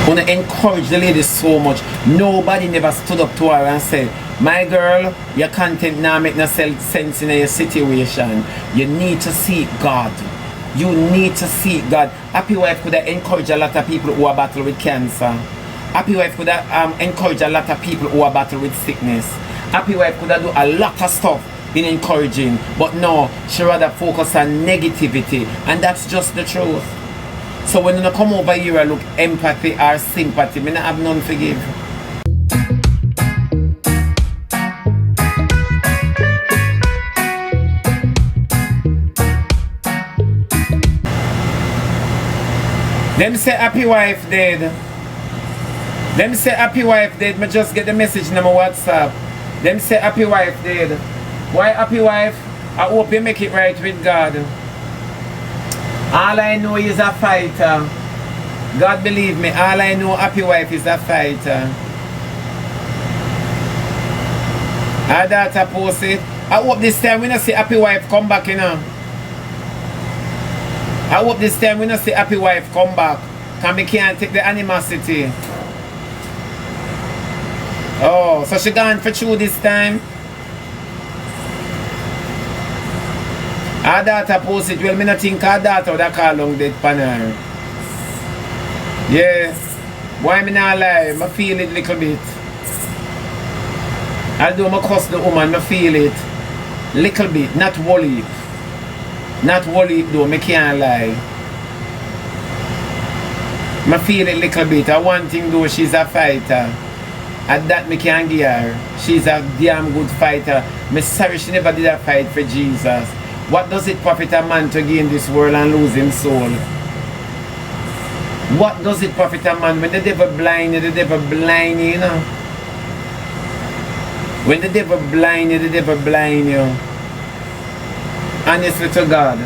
Wanna encourage the lady so much. Nobody never stood up to her and said, my girl, your content now make no sense in your situation. You need to seek God. You need to seek God. Happy Wife could have encouraged a lot of people who are battling with cancer. Happy Wife could have encouraged a lot of people who are battling with sickness. Happy Wife could have done a lot of stuff in encouraging. But no, she rather focus on negativity. And that's just the truth. So when you come over here and look empathy or sympathy, I have none to give. Them say Happy Wife dead. Them say Happy Wife dead. Me just get the message in my WhatsApp. Them say Happy Wife dead. Why Happy Wife? I hope you make it right with God. All I know is a fighter. God believe me, all I know Happy Wife is a fighter. Our daughter post it. I hope this time we not see Happy Wife come back, you know. I hope this time we not see Happy Wife come back. Cause we can't take the animosity. Oh, so she gone for true this time. Our daughter post it. Well, me not think our daughter would have called long dead pan her. Yeah. Why me not lie? I feel it little bit. Although I cuss the woman, I feel it. Little bit. Not wholly. Not wholly though, I can't lie. I feel it little bit. One thing though, she's a fighter. And that me can't give her. She's a damn good fighter. I'm sorry she never did a fight for Jesus. What does it profit a man to gain this world and lose his soul? What does it profit a man when the devil blind you, the devil blind you, you know? When the devil blind you, the devil blind you. Honestly to God.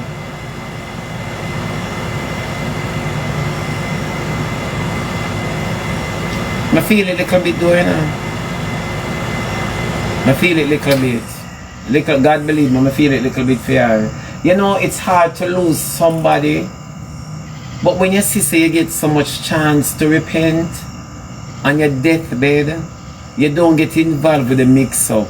I feel it little bit though, you know. I feel it little bit. Little, God believe me, I feel it little bit fair. You know, it's hard to lose somebody. But when you see you get so much chance to repent on your deathbed, you don't get involved with the mix-up.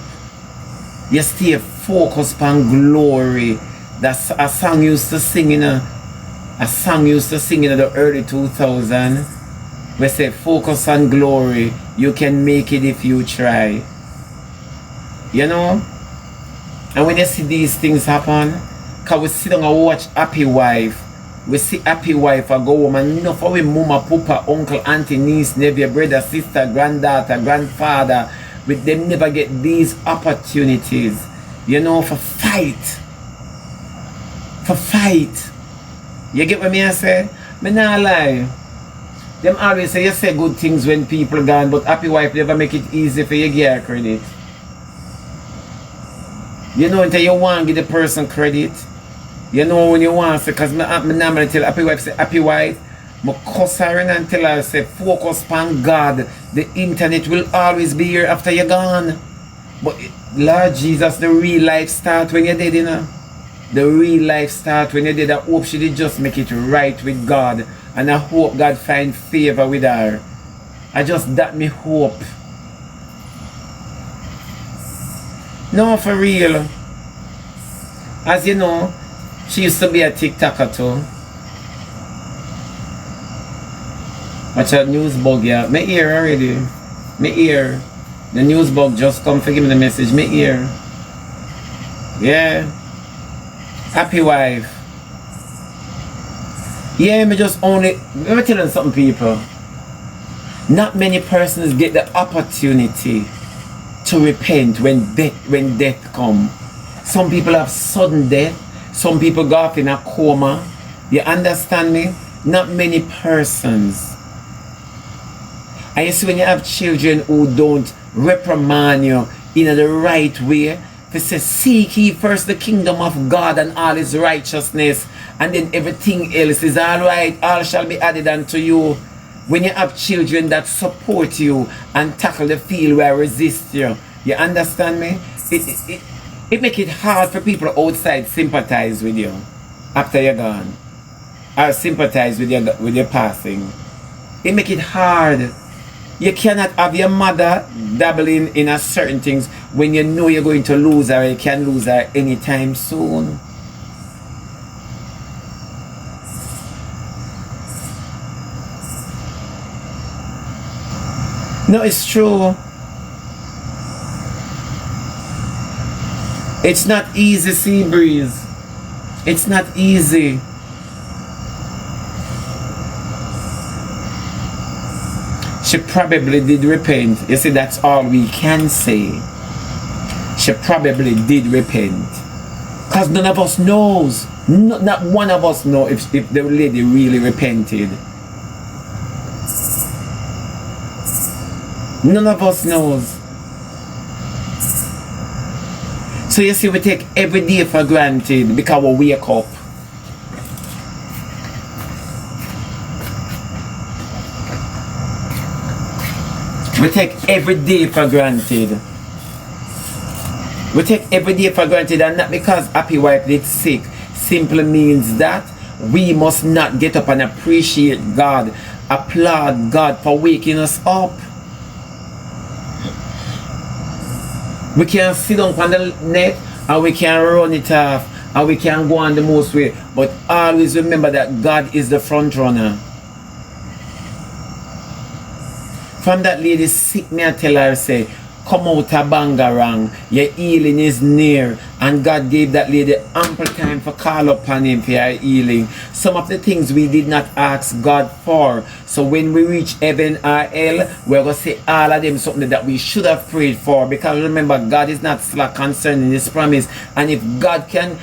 You stay focused on glory. That's a song used to sing in a song used to sing in the early 2000s. We say focus on glory. You can make it if you try. You know? And when you see these things happen, cause we sit down and watch Happy Wife. We see Happy Wife and go home and enough of we mama, papa, uncle, auntie, niece, nephew, brother, sister, granddaughter, grandfather, with them never get these opportunities, you know, for fight. For fight. You get what me I say? Me not lie. Them always say you say good things when people gone, but Happy Wife never make it easy for you to get credit. You know, until you want to give the person credit. You know when you want to, because I normally tell Happy Wife, say Happy Wife, I cuss her in and tell her, say focus on God. The internet will always be here after you're gone. But Lord Jesus, the real life start when you're dead, you know. The real life start when you're dead. I hope she did just make it right with God. And I hope God find favor with her. I just that me hope. No, for real. As you know, she used to be a TikToker too. Watch a news bug, yeah. Me ear already. Me ear. The news bug just come to give me the message. Me ear. Yeah. Happy Wife. Yeah, me just only. Let me tell you something, people. Not many persons get the opportunity to repent when death come. Some people have sudden death. Some people go off in a coma. You understand me? Not many persons. And you see when you have children who don't reprimand you in the right way, they say, seek ye first the kingdom of God and all his righteousness, and then everything else is alright, all shall be added unto you. When you have children that support you and tackle the field where resist you, you understand me? It make it hard for people outside sympathize with you after you're gone, or sympathize with your passing. It make it hard. You cannot have your mother dabbling in a certain things when you know you're going to lose her. You can lose her anytime soon. No, it's true. It's not easy, sea breeze. It's not easy. She probably did repent. You see, that's all we can say. She probably did repent. Because none of us knows. Not one of us know if the lady really repented. None of us knows. So you see, we take every day for granted because we wake up. We take every day for granted. We take every day for granted, and not because happy wife did sick simply means that we must not get up and appreciate God, applaud God for waking us up. We can sit down on the net and we can run it off and we can go on the most way, but always remember that God is the front runner. From that lady sick, me I tell her, say, come out a bangarang, your healing is near. And God gave that lady ample time for call upon him for her healing. Some of the things we did not ask God for. So when we reach heaven or hell, we're going to say all of them something that we should have prayed for. Because remember, God is not slack concerning his promise. And if God can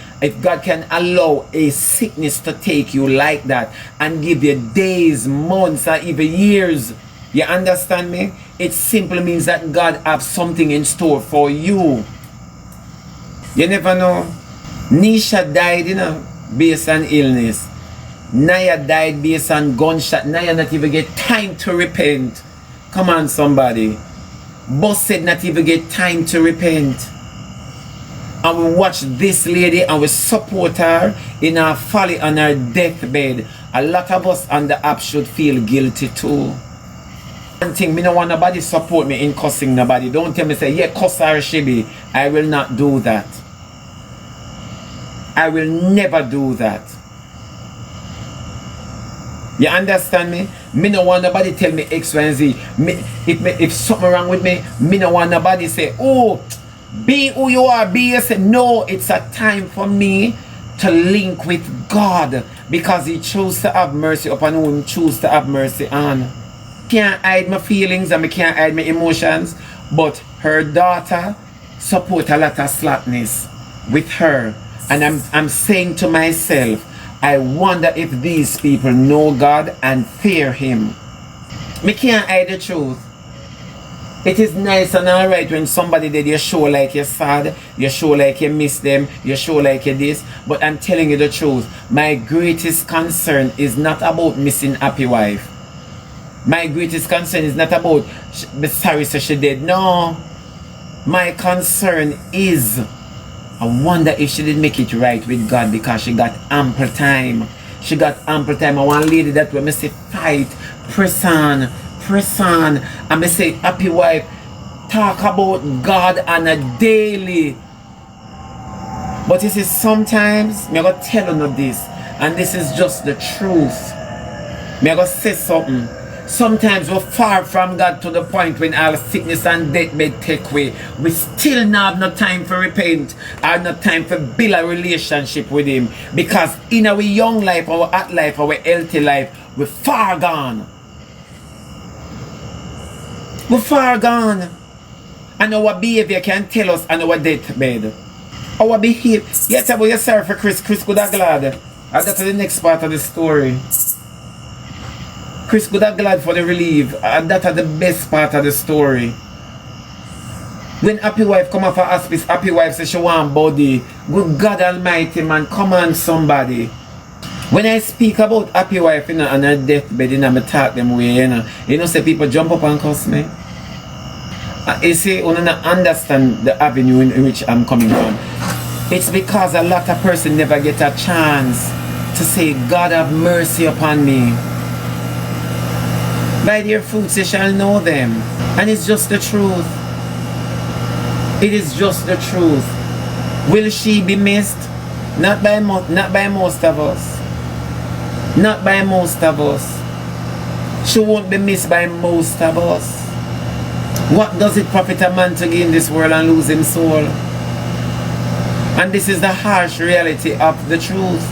allow a sickness to take you like that and give you days, months, or even years, you understand me? It simply means that God has something in store for you. You never know. Nisha died, based on illness. Naya died based on gunshot. Naya not even get time to repent. Come on, somebody. Boss said not even get time to repent. And we watch this lady and we support her in her folly on her deathbed. A lot of us on the app should feel guilty too. One thing, me no want nobody support me in cussing nobody. Don't tell me say, yeah, cuss her Shebi. I will not do that. I will never do that. You understand me? Me no want nobody tell me X, Y, and Z. If something wrong with me, me no want nobody say, oh, be who you are, be yourself. No, it's a time for me to link with God because he chose to have mercy upon whom he chose to have mercy on. Can't hide my feelings and I can't hide my emotions, but her daughter support a lot of slackness with her. And I'm saying to myself, I wonder if these people know God and fear him. Me can't hide the truth. It is nice and alright when somebody did you show like you're sad, you show like you miss them, you show like you this, but I'm telling you the truth. My greatest concern is not about missing happy wife. My greatest concern is not about sorry so she did. No. My concern is I wonder if she did make it right with God because she got ample time. She got ample time. I want a lady that when I say fight, press on. And I say happy wife, talk about God on a daily. But you see, sometimes me I go tell you this, and this is just the truth. Me I go say something. Sometimes we're far from God to the point when our sickness and deathbed take away. We still not have no time for repent or no time for build a relationship with him. Because in our young life, our hot life, our healthy life, we're far gone. We're far gone. And our behavior can tell us on our deathbed. Our behavior. Yes, about yourself for Chris. Chris could have glad. And that's the next part of the story. Chris could have glad for the relief, and that's the best part of the story. When happy wife come off a hospice, happy wife says she want body. Good God Almighty, man, come on somebody. When I speak about happy wife, on her deathbed, I talk them way, say people jump up and cuss me. You see, you don't understand the avenue in which I'm coming from. It's because a lot of person never get a chance to say, God have mercy upon me. By their fruits you shall know them. And it's just the truth. It is just the truth. Will she be missed? Not by most of us. Not by most of us. She won't be missed by most of us. What does it profit a man to gain this world and lose his soul? And this is the harsh reality of the truth.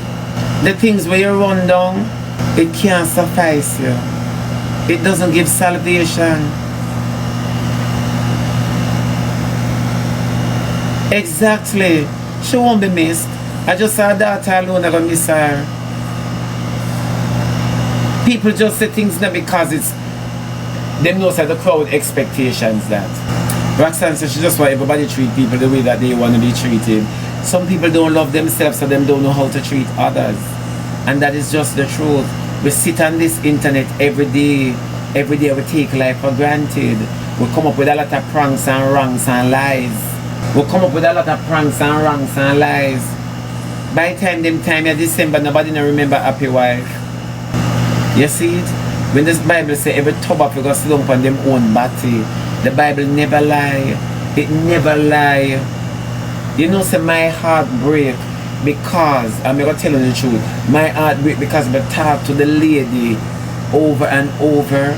The things where you run down, it can't suffice you. It doesn't give salvation. Exactly. She won't be missed. I just saw a daughter alone, I'm going to miss her. People just say things not because it's them knows that the crowd expectations that. Roxanne says she just want everybody treat people the way that they want to be treated. Some people don't love themselves, so them don't know how to treat others. And that is just the truth. We sit on this internet every day. Every day we take life for granted. We come up with a lot of pranks and wrongs and lies. We come up with a lot of pranks and wrongs and lies. By the time of December, nobody no remember happy wife. You see it? When this Bible say every tub you go sit down on them own body, the Bible never lie. It never lie. You know, say my heart break because, I'm going to tell you the truth, my heart break because I talk to the lady over and over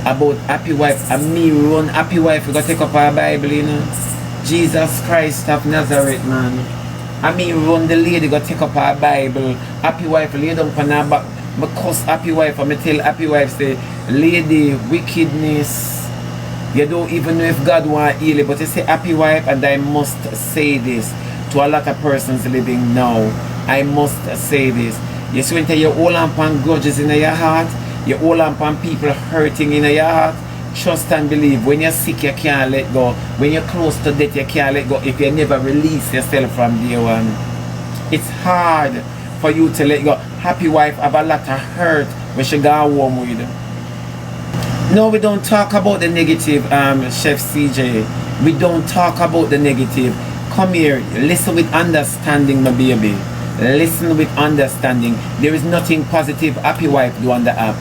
about happy wife, and me run happy wife, we got to take up our Bible, you know. Jesus Christ of Nazareth, man. And me run the lady, got to take up our Bible, happy wife lay down on her back. I cuss happy wife and I tell happy wife say, lady, wickedness. You don't even know if God want to heal it, but you say happy wife, and I must say this to a lot of persons living now. I must say this. You see, when you hold on upon grudges in your heart, you hold on upon people hurting in your heart, trust and believe. When you're sick, you can't let go. When you're close to death, you can't let go if you never release yourself from day one. It's hard for you to let go. Happy wife have a lot of hurt when she go home with you. No, we don't talk about the negative, Chef CJ. We don't talk about the negative. Come here, listen with understanding, my baby. Listen with understanding. There is nothing positive happy wife do on the app.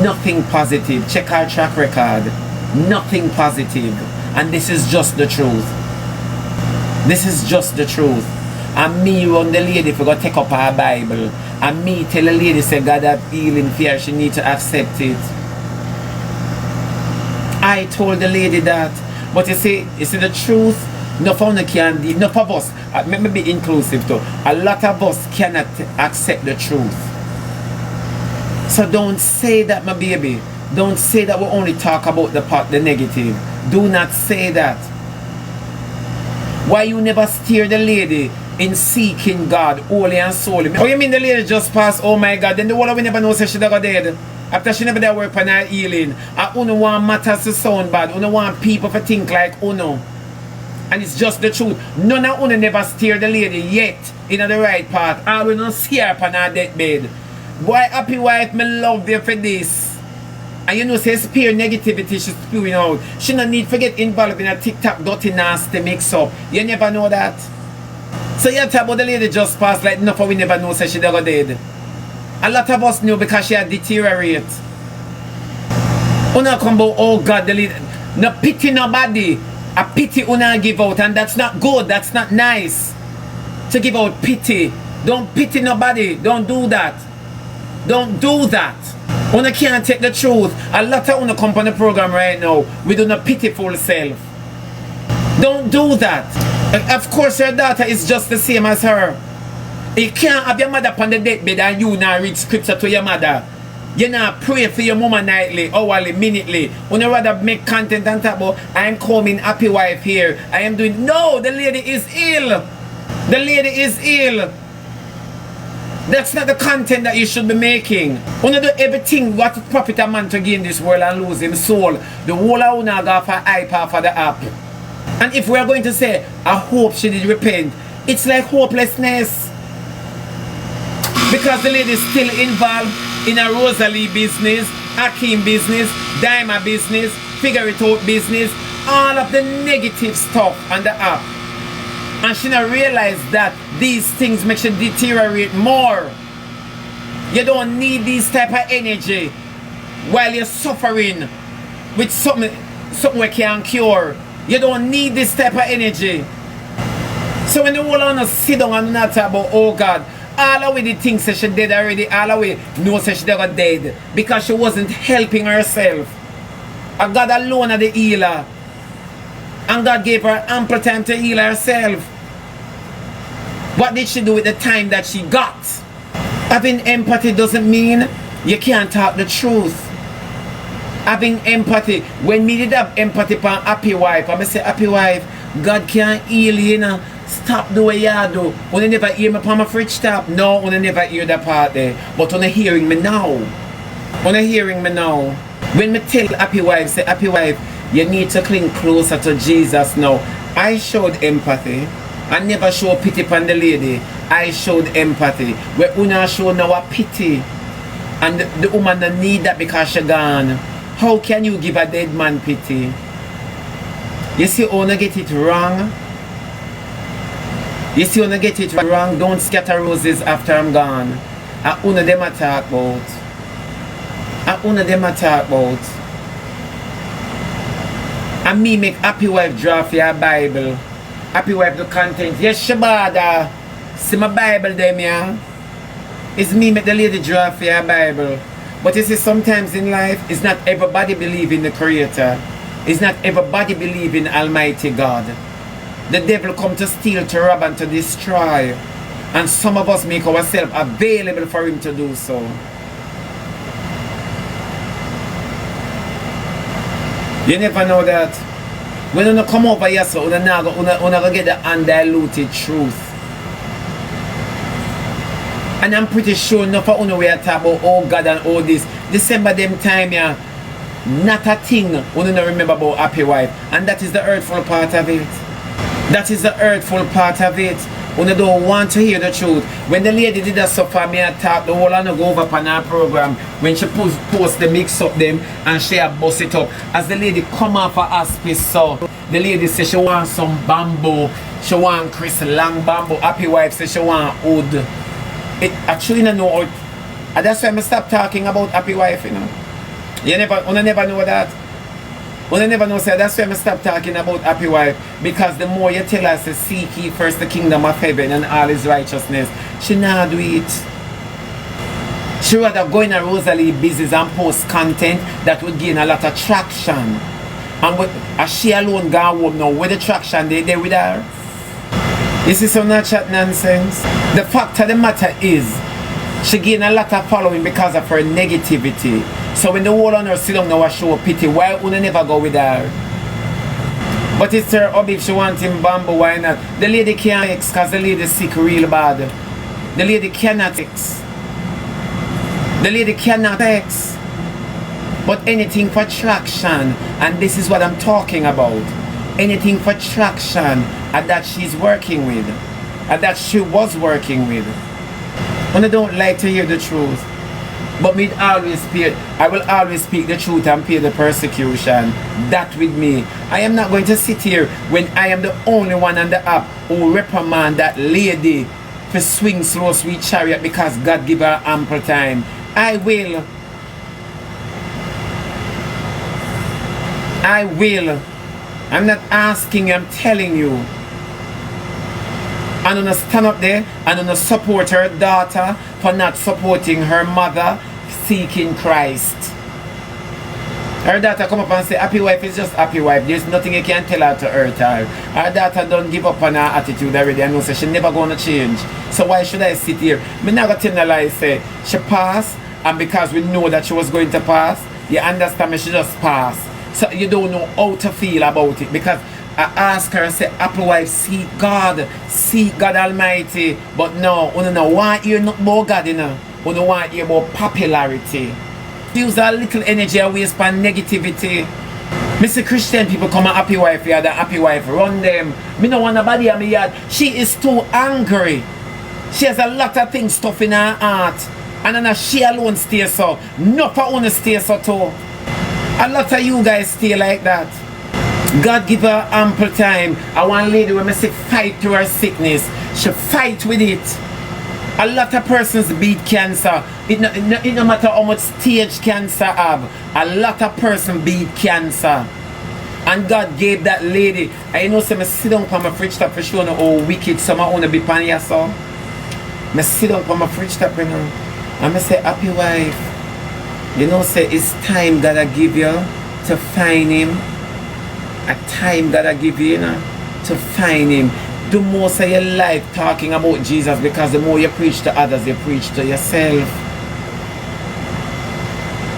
Nothing positive. Check our track record. Nothing positive. And this is just the truth. This is just the truth. And me run the lady if we go take up her Bible. And me tell the lady say God have healing fear, she need to accept it. I told the lady that. But you see the truth, enough of us, let me be inclusive too. A lot of us cannot accept the truth. So don't say that, my baby. Don't say that we only talk about the negative. Do not say that. Why you never steer the lady in seeking God, holy and solely? Oh, you mean the lady just passed, oh my God, then the whole we never know say she never dead. After she never did work on her healing. And uno want matters to sound bad. Uno want people to think like uno. And it's just the truth. None of uno never steer the lady yet in the right path. And we don't see her on her deathbed. Why happy wife, me love you for this. And you know, say spear negativity she's spewing out. She no need to get involved in a TikTok dirty nasty mix up. You never know that. So you talk about the lady just passed like enough we never know say she never dead. A lot of us knew because she had deteriorated. Una come about, oh God, the lady. No pity nobody. A pity una give out, and that's not good, that's not nice. To give out pity. Don't pity nobody. Don't do that. Don't do that. Una can't take the truth. A lot of una come on the program right now. We do not pitiful self. Don't do that. Of course your daughter is just the same as her. You can't have your mother upon the deathbed and you not read scripture to your mother. You not pray for your mama nightly, hourly, minutely. You rather make content and talk about, I am coming happy wife here. I am doing, no, the lady is ill. The lady is ill. That's not the content that you should be making. You do everything what profit a man to gain this world and lose his soul. The whole of una go for hype for the app. And if we are going to say, I hope she did repent, it's like hopelessness. Because the lady is still involved in a Rosalie business, Akeem business, Daima business, Figure It Out business, all of the negative stuff on the app. And she not realize that these things make you deteriorate more. You don't need this type of energy. while you're suffering with something we can't cure. You don't need this type of energy. So when the whole on sit down and not talk about, oh God, all the way the things that she did already, all the way know that she never dead because she wasn't helping herself. And God alone are the healer. And God gave her ample time to heal herself. What did she do with the time that she got? Having empathy doesn't mean you can't talk the truth. Having empathy, when me did have empathy for happy wife, I say happy wife, God can't heal you, you know. Stop the way you do. When you never hear me from my fridge stop. No, when you never hear that part there. But when you hearing me now. When you hearing me now. When me tell happy wife, say happy wife, you need to cling closer to Jesus now. I showed empathy. I never show pity upon the lady. I showed empathy. Where una show now a pity. And the woman don't need that because she gone. How can you give a dead man pity? You see, una get it wrong. You see, una get it wrong. Don't scatter roses after I'm gone. And una them a talk about. And una them a talk about. And me make happy wife draw for your Bible. Happy wife the content. Yes, Shebada. See my Bible them, yeah. It's me make the lady draw for your Bible. But you see, sometimes in life, it's not everybody believe in the Creator. It's not everybody believe in Almighty God. The devil come to steal, to rob, and to destroy. And some of us make ourselves available for him to do so. You never know that. When you come over here, so you never get the undiluted truth. And I'm pretty sure enough for you we are talking about oh God and all this. December them time, yeah, not a thing you don't remember about happy wife. And that is the hurtful part of it. That is the hurtful part of it. When you don't want to hear the truth. When the lady did that suffer, me I talk the whole and go over on her program. When she post the mix up them and she a bust it up. As the lady come off her hospice, so the lady say she want some bamboo. She want Chris long bamboo. Happy wife say she want wood. It actually no know. And that's why I stop talking about happy wife, you know. You never know that. You never know, sir. That's why I stop talking about happy wife. Because the more you tell us to seek ye first the kingdom of heaven and all his righteousness, she not do it. She rather go in a Rosalie business and post content that would gain a lot of traction. And as she alone gone home now, with the traction they with her. You see some not chat nonsense? The fact of the matter is, she gain a lot of following because of her negativity. So when the whole on her sit down now and show pity, why would never go with her? But it's her hobby if she wants him bamboo, why not? The lady can't fix because the lady sick real bad. The lady cannot fix. The lady cannot fix. But anything for traction, and this is what I'm talking about. Anything for traction, and that she's working with, and that she was working with. And I don't like to hear the truth, but I will always speak the truth and pay the persecution. That with me. I am not going to sit here when I am the only one on the app who reprimand that lady to swing slow sweet chariot because God give her ample time. I will. I'm not asking, I'm telling you. I'm gonna stand up there and I'm gonna support her daughter for not supporting her mother seeking Christ. Her daughter come up and say happy wife is just happy wife. There's nothing you can tell her to hurt her. Her daughter don't give up on her attitude already. I know so she never gonna change. So why should I sit here? Me not gonna tell her lie say she passed, and because we know that she was going to pass, you understand me, she just passed. So you don't know how to feel about it, because I ask her and say, happy wife, seek God Almighty. But no, you don't want to hear not more God, you know. You don't want to hear more popularity. Use a little energy away from negativity. Mr. Christian people come and happy wife here, the happy wife run them. Me no want nobody in my yard. She is too angry. She has a lot of things stuff in her heart. And then she alone stay so. Not for one stay so too. A lot of you guys stay like that. God give her ample time. I want lady when I say fight through her sickness. She fight with it. A lot of persons beat cancer. It no matter how much stage cancer have. A lot of persons beat cancer. And God gave that lady. I know say me sit down on my fridge top for showing how wicked some I wanna be pan your son. Me sit down on my fridge top, you know. And I say, happy wife. You know, say it's time that I give you to find him. A time that I give you, you know, to find him. The more of your life talking about Jesus, because the more you preach to others, you preach to yourself.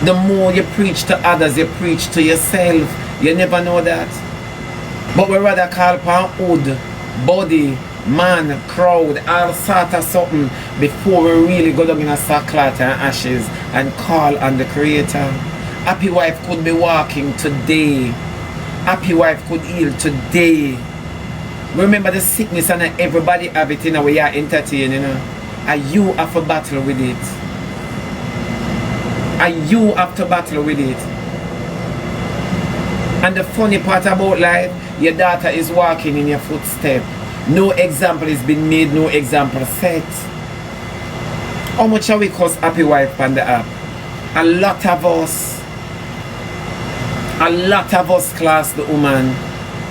The more you preach to others, you preach to yourself. You never know that. But we rather call upon hood, body, man, crowd, all sort of something before we really go down in a sackcloth and ashes and call on the Creator. Happy wife could be walking today. Happy wife could heal today. Remember the sickness and everybody have it, you know, we are entertaining, you know. And you have to battle with it. And you have to battle with it. And the funny part about life, your daughter is walking in your footsteps. No example has been made, no example set. How much are we cost happy wife on the app? A lot of us class the woman,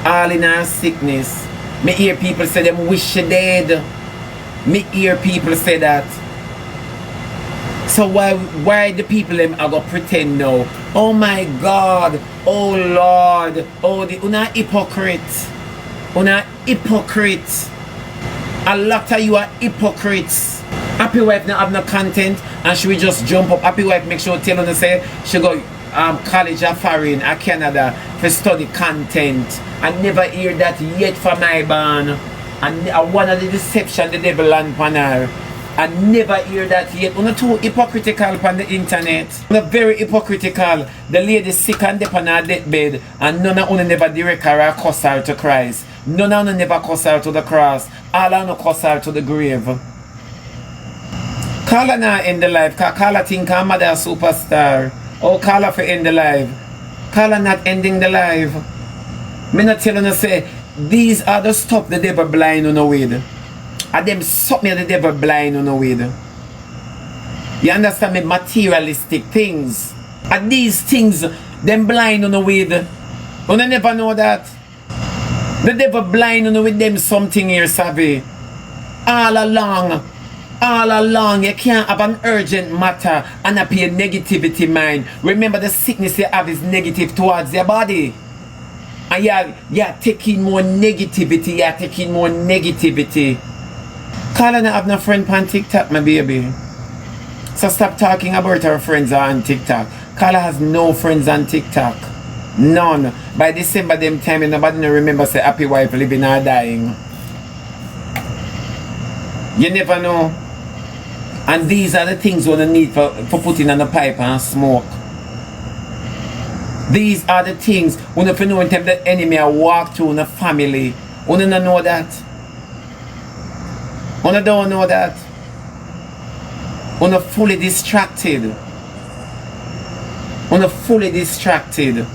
all in our sickness. Me hear people say them wish she dead. Me hear people say that. So why the people them are gonna pretend now? Oh my God, oh Lord, oh the una hypocrite. Una hypocrite. A lot of you are hypocrites. Happy wife not have no content and she will just jump up. Happy wife make sure tell her to say she go college or foreign or Canada to study content. I never hear that yet from my barn. And one of the deception the devil land upon her. I never hear that yet. You're too hypocritical on the internet. You're very hypocritical. The lady sick and deep on her deathbed and none of them never direct her or cuss her to Christ. None of them never cuss her to the cross. All of them cuss her to the grave. Call her now end the life. Call her think her mother a superstar. Oh, call her for end the life. Call her not ending the life. Me not telling her say, these are the stuff the devil blind on the with. And them something the devil blind on the with. You understand me? Materialistic things. And these things, them blind on the with. You never know that. The devil blind on the with them something here, savvy. All along, you can't have an urgent matter and a pay negativity mind. Remember the sickness you have is negative towards your body. And you're taking more negativity, Carla not have no friend on TikTok, my baby. So stop talking about her friends on TikTok. Carla has no friends on TikTok. None. By December them time, nobody no remember say happy wife living or dying. You never know. And these are the things we need for putting on the pipe and smoke. These are the things when you know in time the enemy I walk through in the family. You don't know that. You don't know that. You fully distracted. You fully distracted.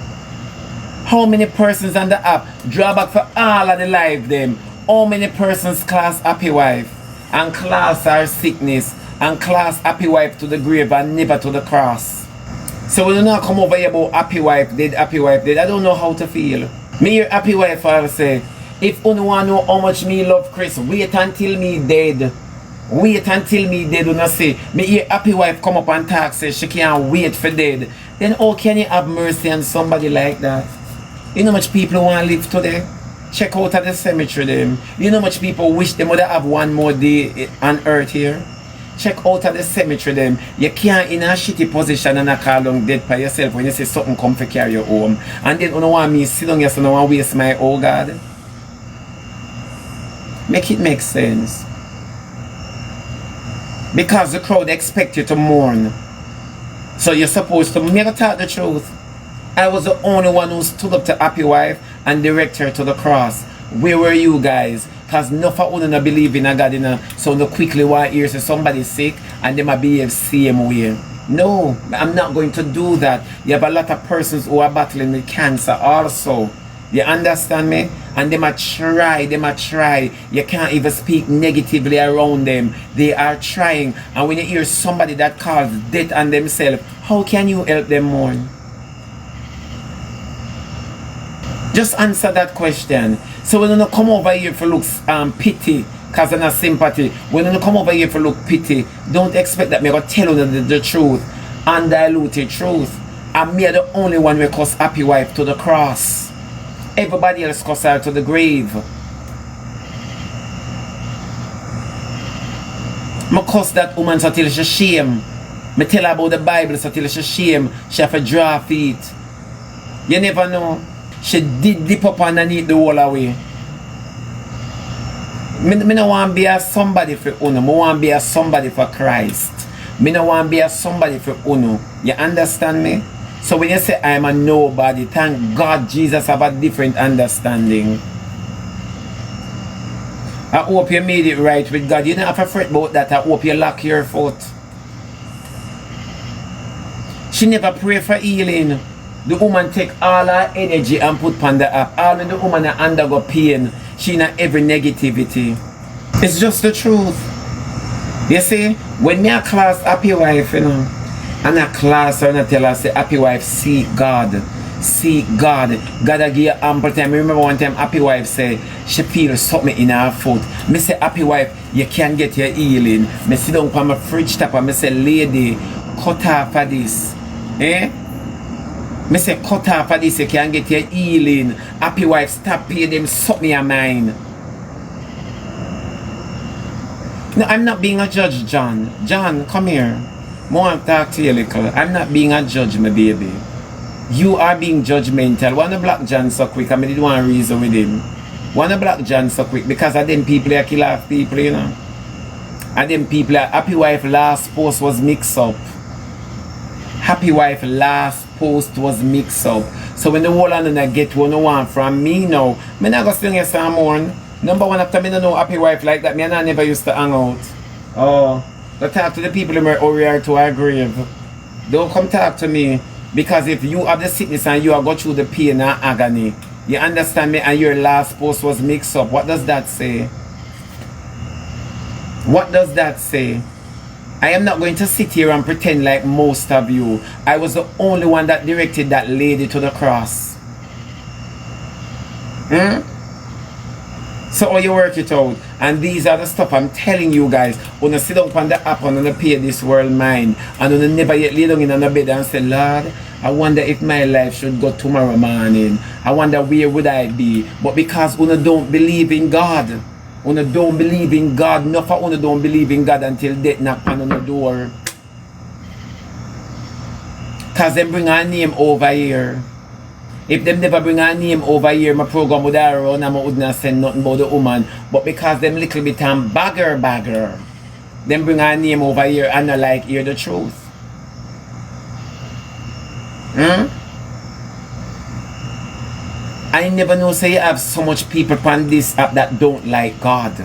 How many persons on the app draw back for all of the life them? How many persons class happy wife and class our sickness and class happy wife to the grave and never to the cross? So when you not come over here about happy wife dead, I don't know how to feel. Me your happy wife I'll say, if you want to know how much me love Chris, wait until me dead. Wait until me dead, you know say. Me your happy wife come up and talk say she can't wait for dead. Then how can you have mercy on somebody like that? You know how much people want to live today? Check out at the cemetery them. You know how much people wish they would have one more day on earth here? Check out at the cemetery them. You can't in a shitty position and call down dead by yourself when you say something come to carry you home. And then you don't want me sit down here so you don't want to waste my oh God. Make it make sense. Because the crowd expect you to mourn. So you're supposed to never talk the truth. I was the only one who stood up to happy wife and direct her to the cross. Where were you guys? Because enough of you don't believe in a God, you know, so no quickly want hear say somebody sick and they might behave same way. No, I'm not going to do that. You have a lot of persons who are battling with cancer also. You understand me? And them a try. You can't even speak negatively around them. They are trying. And when you hear somebody that calls death on themselves, how can you help them mourn? Just answer that question. So when you come over here for look pity, cause of sympathy, when you come over here for look pity, don't expect that me gonna tell you the truth, undiluted truth. And me the only one who cause happy wife to the cross. Everybody else cause her to the grave. I curse that woman so till she shame. I tell her about the Bible so till she shame. She have to draw feet. You never know. She did dip up underneath the wall away. Me no want to be a somebody for Uno. I want to be a somebody for Christ. Me no want to be a somebody for Uno. You understand me? So when you say I'm a nobody, thank God Jesus have a different understanding. I hope you made it right with God. You don't have to fret about that. I hope you lock your foot. She never pray for healing. The woman take all her energy and put on the app. All when the woman undergo pain, she in every negativity. It's just the truth. You see, when me a class happy wife, you know, and a class and I tell her, say, happy wife, seek God. Seek God. God will give you ample time. I remember one time happy wife say she feels something in her foot. Me say, happy wife, you can get your healing. Me sit down on my fridge top and me say, lady, cut off of this. Eh? Me say, cut off of this, you can get your healing. Happy wife, stop paying them something of mine. No, I'm not being a judge, John. John, come here. I want to talk to you a little. I'm not being a judge, my baby. You are being judgmental. Wanna block John so quick? I mean, didn't want to reason with him. Wanna block John so quick because of them people that kill off people, you know. And them people, happy wife last post was mixed up. Happy wife last post was mixed up. So when the whole of them get what you want from me now, I'm not going to sing you some more. Number one, after me don't know happy wife like that, me and I never used to hang out. Oh, don't talk to the people who are to our grave. Don't come talk to me. Because if you have the sickness and you are going through the pain and agony, you understand me, and your last post was mixed up, what does that say? What does that say? I am not going to sit here and pretend like most of you. I was the only one that directed that lady to the cross. So how you work it out? And these are the stuff I'm telling you guys. When you sit down on the app and you pay this world mind, and you never yet lay down in a bed and say, Lord, I wonder if my life should go tomorrow morning. I wonder where would I be? But because you don't believe in God, you don't believe in God, enough of you don't believe in God until death knock on the door. Because them bring our name over here. If them never bring a name over here, my program would have run and I would not send nothing about the woman. But because them little bit bagger, them bring a name over here and I like hear the truth. I never know say you have so much people on this app that don't like God.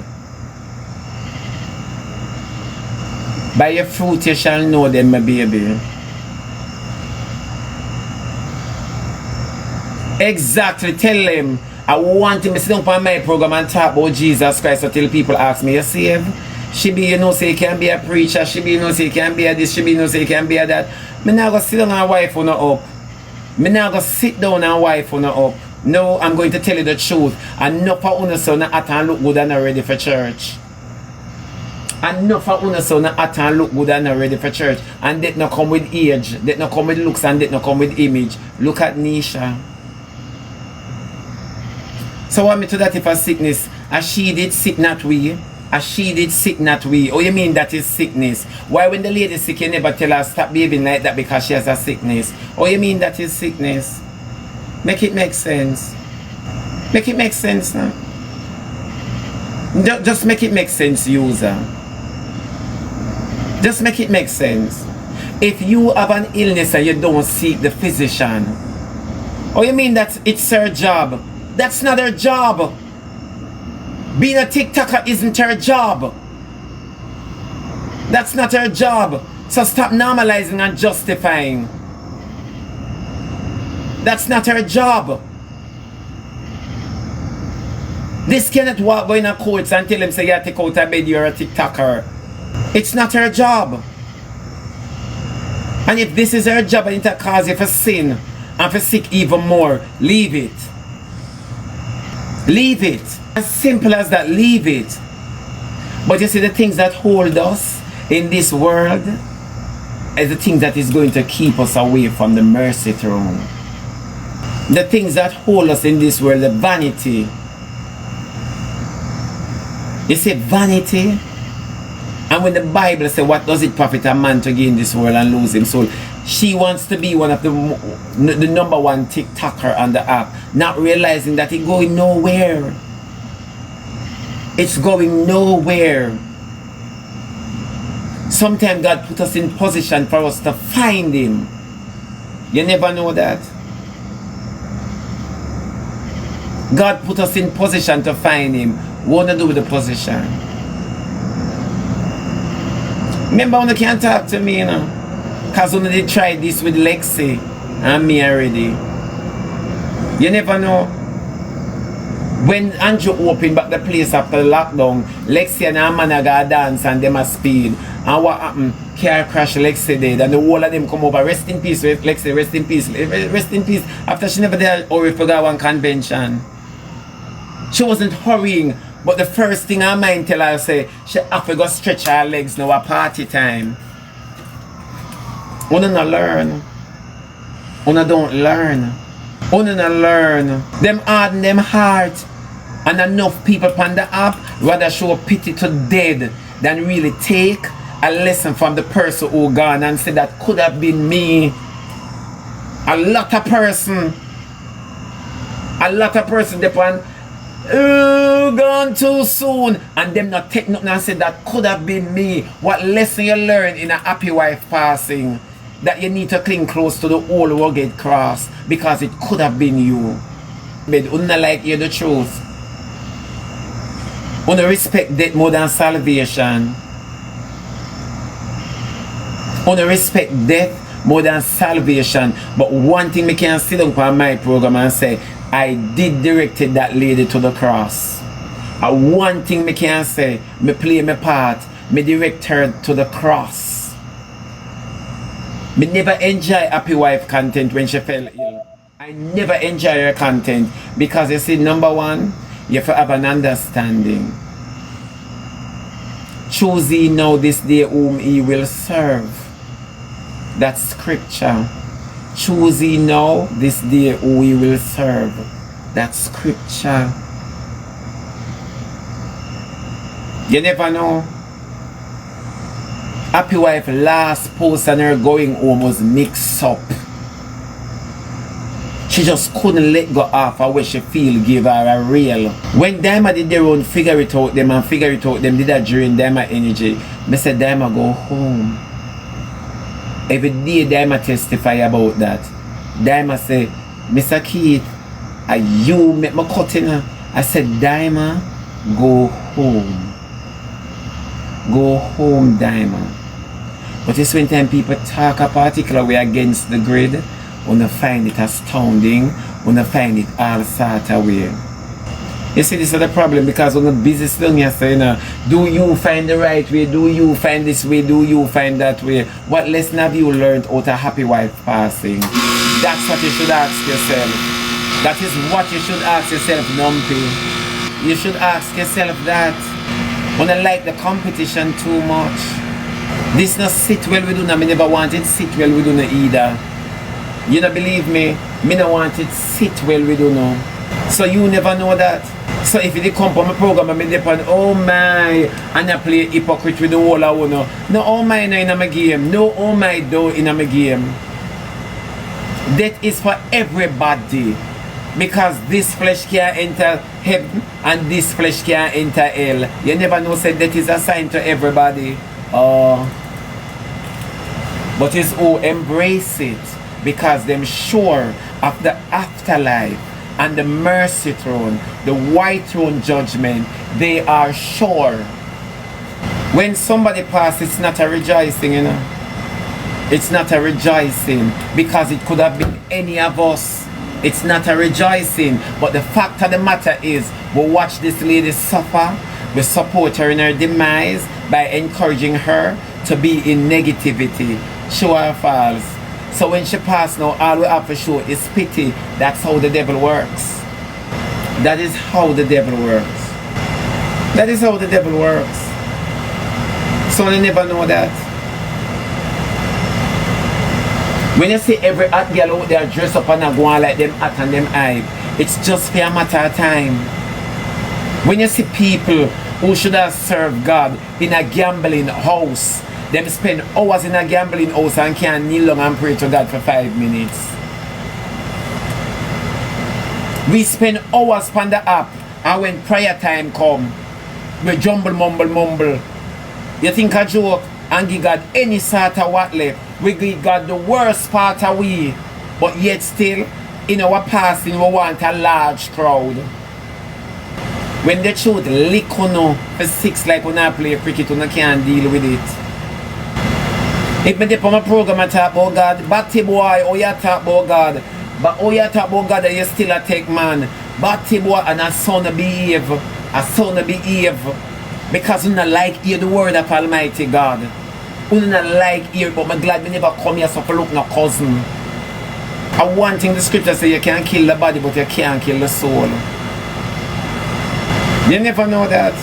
By your fruit you shall know them, my baby. Exactly, tell them. I want him to sit down on my program and talk about Jesus Christ until people ask me, you saved? She be, you know, say you can be a preacher. She be, you know, say you can be a this. She be, you know, say you can be a that. Me not go sit down and wife on up. Me not go sit down and wife on up. No, I'm going to tell you the truth. Enough of una son at and look good and not ready for church. Enough of una son at and look good and not ready for church. And that not come with age. That not come with looks and that not come with image. Look at Nisha. So what me to that if a sickness, as she did sick not we, as she did sick not we. Oh, you mean that is sickness? Why when the lady sick you never tell her stop behaving like that because she has a sickness? Oh, you mean that is sickness? Make it make sense. Make it make sense now. Just make it make sense, user. Just make it make sense. If you have an illness and you don't seek the physician, oh, you mean that it's her job? That's not her job. Being a TikToker isn't her job. That's not her job. So stop normalizing and justifying. That's not her job. This cannot walk going to courts and tell them say you take out a bed, you're a TikToker. It's not her job. And if this is her job and it cause you for sin and for sick even more, leave it. Leave it. As simple as that, leave it. But you see, the things that hold us in this world is the things that is going to keep us away from the mercy throne. The things that hold us in this world, the vanity. You see, vanity. And when the Bible says, what does it profit a man to gain this world and lose his soul? She wants to be one of the number one TikToker on the app, not realizing that it's going nowhere. It's going nowhere. Sometimes God put us in position for us to find Him. You never know that. God put us in position to find Him. What to do with the position? Remember when you can't talk to me, you know? Because when they tried this with Lexi and me already. You never know. When Andrew opened back the place after the lockdown, Lexi and her man got dance and them a speed. And what happened? Car crash, Lexi did, and the whole of them come over. Rest in peace, Lexi, rest in peace. Rest in peace. After she never did hurry for one convention. She wasn't hurrying, but the first thing her mind tell her say, she have to go stretch her legs now at party time. Una not learn. Una don't learn. Una not learn. Them harden them heart. And enough people on the app rather show pity to dead than really take a lesson from the person who gone and say that could have been me. A lot of person depend gone too soon, and them not take nothing and say that could have been me. What lesson you learn in a happy wife passing? That you need to cling close to the old rugged cross because it could have been you. But una like you the truth. Una respect death more than salvation. Una respect death more than salvation. But one thing me can sit down on my program and say, I did directed that lady to the cross. And one thing me can say, me play my part, me direct her to the cross. Me never enjoy Happy Wife content when she fell ill. I never enjoy her content because you see, number one, you have to have an understanding. Choose ye now this day whom ye will serve. That's scripture. Choose ye now this day who ye will serve. That's scripture. You never know. Happy Wife last post and her going home was mixed up. She just couldn't let go off of what she feel give her a real. When Diamond did their own figure it out them did that during Diamond energy. Me said Diamond go home. Every day Diamond testify about that. Diamond say, Mr. Keith, are you make my cutting? I said, Diamond, go home. Go home, Diamond. But it's when time people talk a particular way against the grid, when they find it astounding, when they find it all sort of way. You see, this is the problem because when the business thing you say, do you find the right way? Do you find this way? Do you find that way? What lesson have you learned out of Happy Wife passing? That's what you should ask yourself. That is what you should ask yourself, Numpy. You should ask yourself that. When I like the competition too much. This not sit well with you, I never want it sit well with you either. You don't believe me? Me don't want it sit well with you now. So you never know that. So if you come on my program and me depend, oh my, and I play hypocrite with the whole of you. No, oh my in my game. No, oh my do in my game. That is for everybody. Because this flesh can't enter heaven and this flesh can't enter hell. You never know said that is assigned to everybody. But it's who embrace it because them sure of the afterlife and the mercy throne, the white throne judgment, they are sure. When somebody passes, it's not a rejoicing, you know. It's not a rejoicing because it could have been any of us. It's not a rejoicing. But the fact of the matter is, we watch this lady suffer. We support her in her demise by encouraging her to be in negativity. Show her falls. So when she passed now, all we have to show is pity. That's how the devil works. That is how the devil works. That is how the devil works. So you never know that. When you see every hot girl out there dressed up and go on like them hot and them hype, it's just for a matter of time. When you see people who should have served God in a gambling house, them spend hours in a gambling house and can't kneel down and pray to God for 5 minutes. We spend hours on the app, and when prayer time come, we jumble, mumble. You think a joke and give God any sort of what left. We give God the worst part of we, but yet still, in our passing, we want a large crowd. When the truth lick on for 6 like when I play cricket, you can't deal with it. If me dip on my program I talk about God, batty boy, oh you talk about God. But oh you talk about God and you still a take man. Batty boy and a son behave. A son behave. Because you don't like hear the word of Almighty God. You don't like hear, but I'm glad we never come here so for look no cousin. And one thing the scripture say, you can kill the body but you can't kill the soul. You never know that.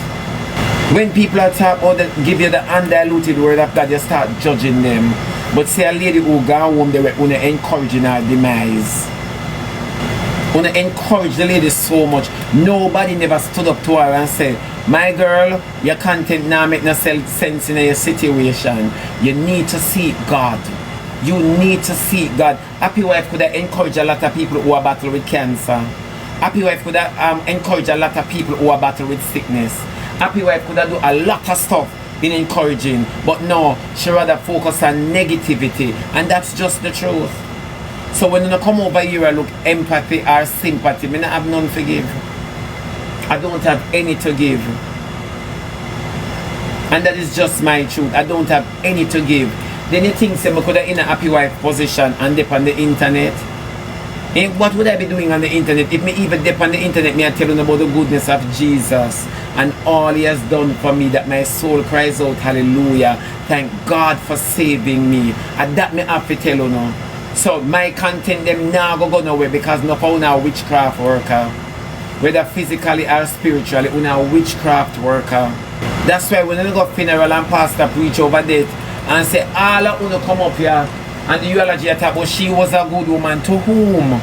When people are talking about give you the undiluted word of God, you start judging them. But say a lady who gone home, they were encouraging her demise. Encourage the lady so much. Nobody never stood up to her and said, my girl, your content now make no sense in your situation. You need to seek God. You need to seek God. Happy Wife could have encouraged a lot of people who are battling with cancer. Happy Wife could have encouraged a lot of people who are battling with sickness. Happy Wife could have done a lot of stuff in encouraging, but no, she rather focus on negativity, and that's just the truth. So when you come over here and look empathy or sympathy, I don't have none to give. I don't have any to give. And that is just my truth. I don't have any to give. Then you think I could have in a Happy Wife position and dip on the internet. And what would I be doing on the internet? If me even dip on the internet, me I tell you about the goodness of Jesus and all he has done for me, that my soul cries out hallelujah. Thank God for saving me. And that me have to tell you now. So my content them now go nowhere because no for now witchcraft worker. Whether physically or spiritually, una witchcraft worker. That's why when you go funeral and pastor preach over that and say all of you come up here and the eulogy attack, but she was a good woman. To whom?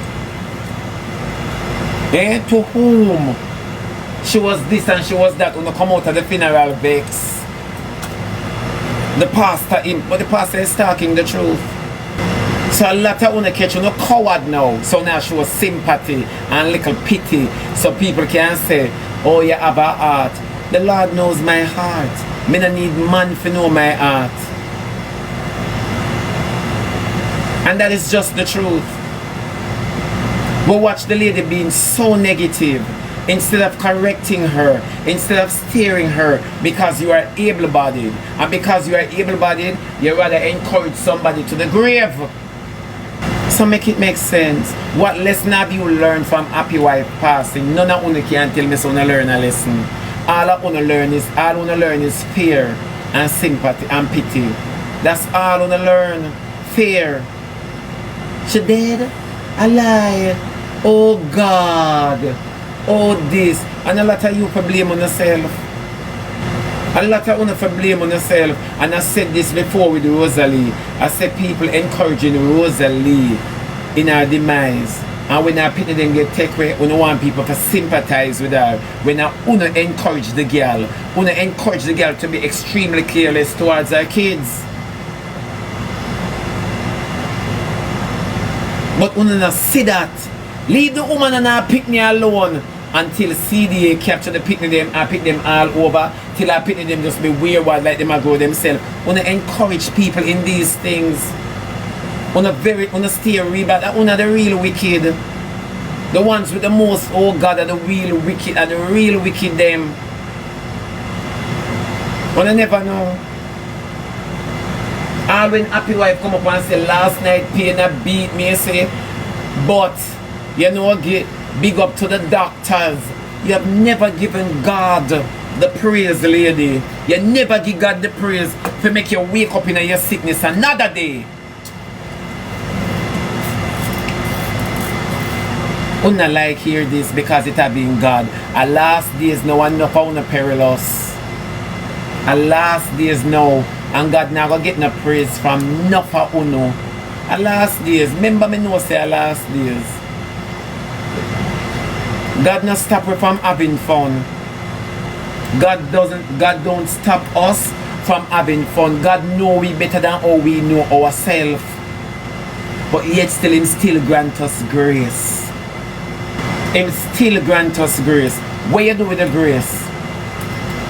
To whom? She was this and she was that. When you come out of the funeral vex. The pastor, but the pastor is talking the truth. So a lot of you catch you no coward now. So now show sympathy and little pity. So people can say, oh you have a heart. The Lord knows my heart. Me no need man to know my heart. And that is just the truth. But watch the lady being so negative. Instead of correcting her, instead of steering her, because you are able-bodied. And because you are able-bodied, you rather encourage somebody to the grave. So make it make sense. What lesson have you learned from Happy Wife passing? None of you can tell me so you learn a lesson. All I want to learn is fear and sympathy and pity. That's all I want to learn. Fear. She dead? I lied. Oh God. Oh this. And a lot of you for blame on yourself. A lot of you for blame on yourself. And I said this before with Rosalie. I said people encouraging Rosalie in her demise. And when I pity them get take away, you want people to sympathize with her. When I encourage the girl, encourage the girl to be extremely careless towards her kids. But you not see that. Leave the woman and her picnic alone until CDA capture the picnic them and pick them all over till I picnic them just be wayward like them a grow themselves. Wanna encourage people in these things. Wanna stay real bad. That the real wicked. The ones with the most, oh God, are the real wicked, are the real wicked them. Wanna never know. All when Happy Wife come up and say last night pain a beat me, say, but You know, big up to the doctors. You have never given God the praise, lady. You never give God the praise to make you wake up in your sickness another day. Una like hear this because it have been God. A last days no one enough una perilous. A last days now, and God now go get no praise from enough of uno. A last days, remember me know say a last days. God not stop us from having fun. God don't stop us from having fun. God know we better than how we know ourselves. But yet still Him still grant us grace. Him still grant us grace. What you do with the grace?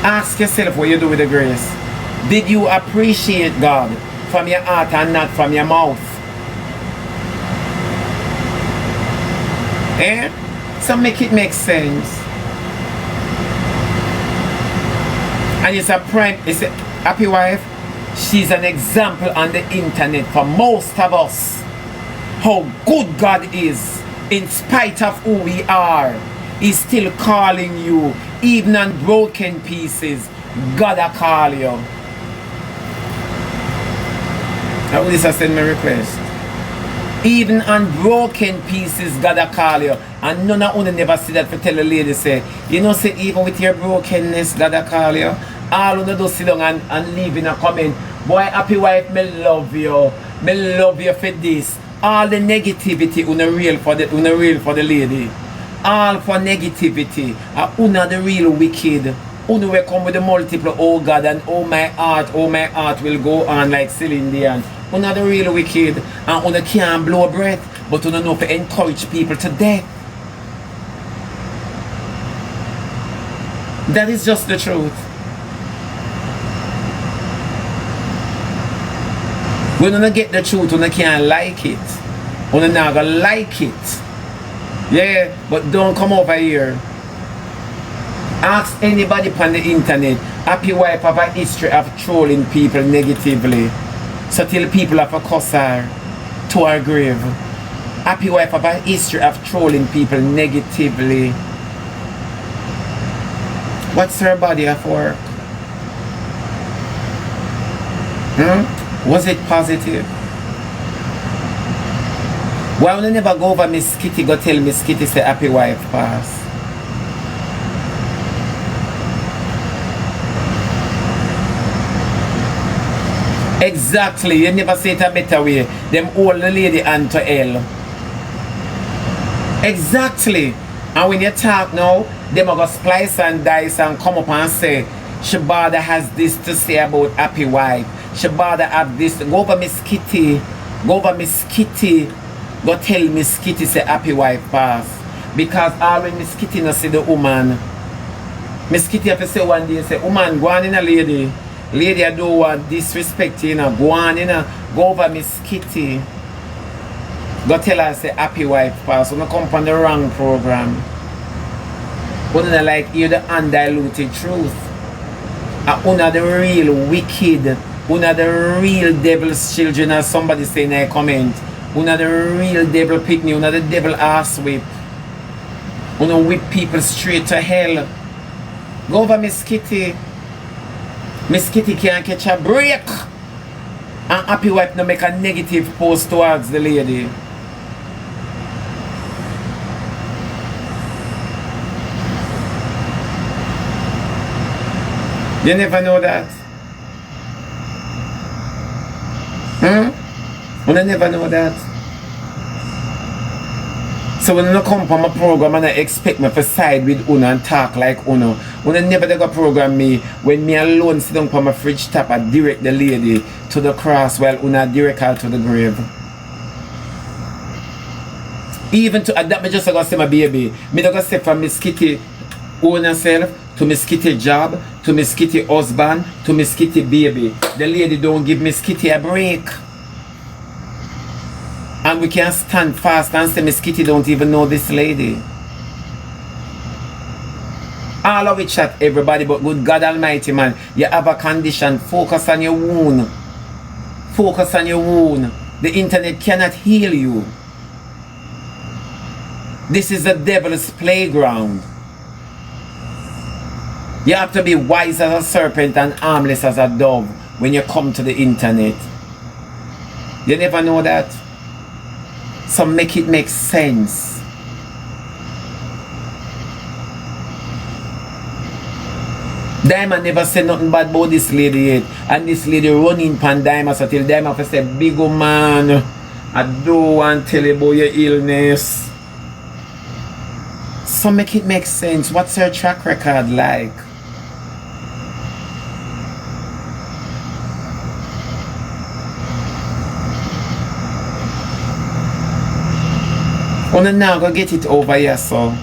Ask yourself what you do with the grace. Did you appreciate God from your heart and not from your mouth? Eh? So make it make sense. And it's a happy wife. She's an example on the internet for most of us. How good God is. In spite of who we are, He's still calling you. Even on broken pieces, God will call you. Now this has sent my request. Even on broken pieces, God will call you. And none of you never see that for tell a lady say, you know, say even with your brokenness, God will call you. All of you do sit down and leave in a comment. Boy, happy wife, me love you. Me love you for this. All the negativity una real for the lady. All for negativity. Una the real wicked. Una will come with the multiple oh God and oh my heart will go on like Celine Dion. Una the real wicked. And una can't blow a breath, but una know to encourage people to death. That is just the truth. When you get the truth, you can't like it. You not gonna like it. Yeah, but don't come over here. Ask anybody on the internet. Happy wife have a history of trolling people negatively. So till people have a cuss her to her grave. Happy wife have a history of trolling people negatively. What's her body of work? Was it positive? Why would I never go over Miss Kitty go tell Miss Kitty say happy wife pass? Exactly, you never say it a better way. Them hold the lady and to hell. Exactly. And when you talk now, them are going to splice and dice and come up and say, Shebada has this to say about happy wife. Shebada have this. Go over Miss Kitty. Go over Miss Kitty. Go tell Miss Kitty say happy wife pass. Because all when Miss Kitty no see the woman, Miss Kitty have to say one day, say, woman, go on in a lady. Lady, I don't want disrespect, you know. Go on, you know. Go over Miss Kitty. Go tell her say happy wife pass. You don't come from the wrong program. But you like hear the undiluted truth. Una the real wicked. Una the real devil's children, as somebody say in a comment. Una the real devil picnic. Una the devil ass whip. Una whip people straight to hell. Go over Miss Kitty. Miss Kitty can't catch a break. And happy wife no make a negative post towards the lady. You never know that? You never know that? So when you come from a program and I expect me to side with Uno and talk like Uno, Uno never go program me when me alone sit down on my fridge top and direct the lady to the cross while Uno direct her to the grave. Even to that me just gonna say my baby. Me don't go say from Miss Kitty own herself to Miss Kitty job, to Miss Kitty husband, to Miss Kitty baby. The lady don't give Miss Kitty a break. And we can't stand fast and say Miss Kitty don't even know this lady. All of it chat everybody, but good God Almighty, man, you have a condition. Focus on your wound. Focus on your wound. The internet cannot heal you. This is the devil's playground. You have to be wise as a serpent and harmless as a dove when you come to the internet. You never know that? So make it make sense. Diamond never said nothing bad about this lady yet. And this lady running pan Diamond, so till Diamond have to say, big old man, I don't want to tell you about your illness. So make it make sense. What's her track record like? Una now go get it over here, so.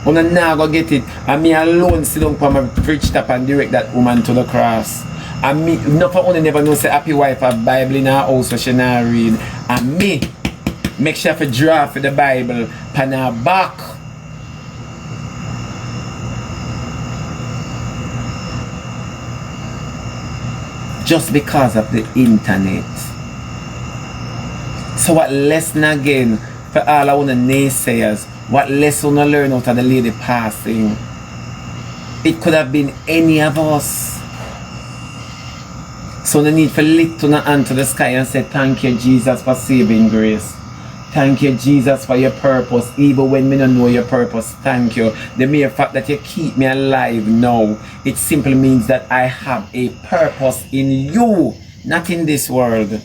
Una now go get it. And me alone sit down on my fridge top and direct that woman to the cross. And me, not for only never know say happy wife have Bible in her house so she not read. And me, make sure to draw for the Bible pan her back. Just because of the internet. So what lesson again for all I want to naysayers? What lesson I learn out of the lady passing? It could have been any of us. So the need for lift on hand to the sky and say, thank you, Jesus, for saving grace. Thank you, Jesus, for your purpose. Even when me don't know your purpose, thank you. The mere fact that you keep me alive now, it simply means that I have a purpose in you, not in this world.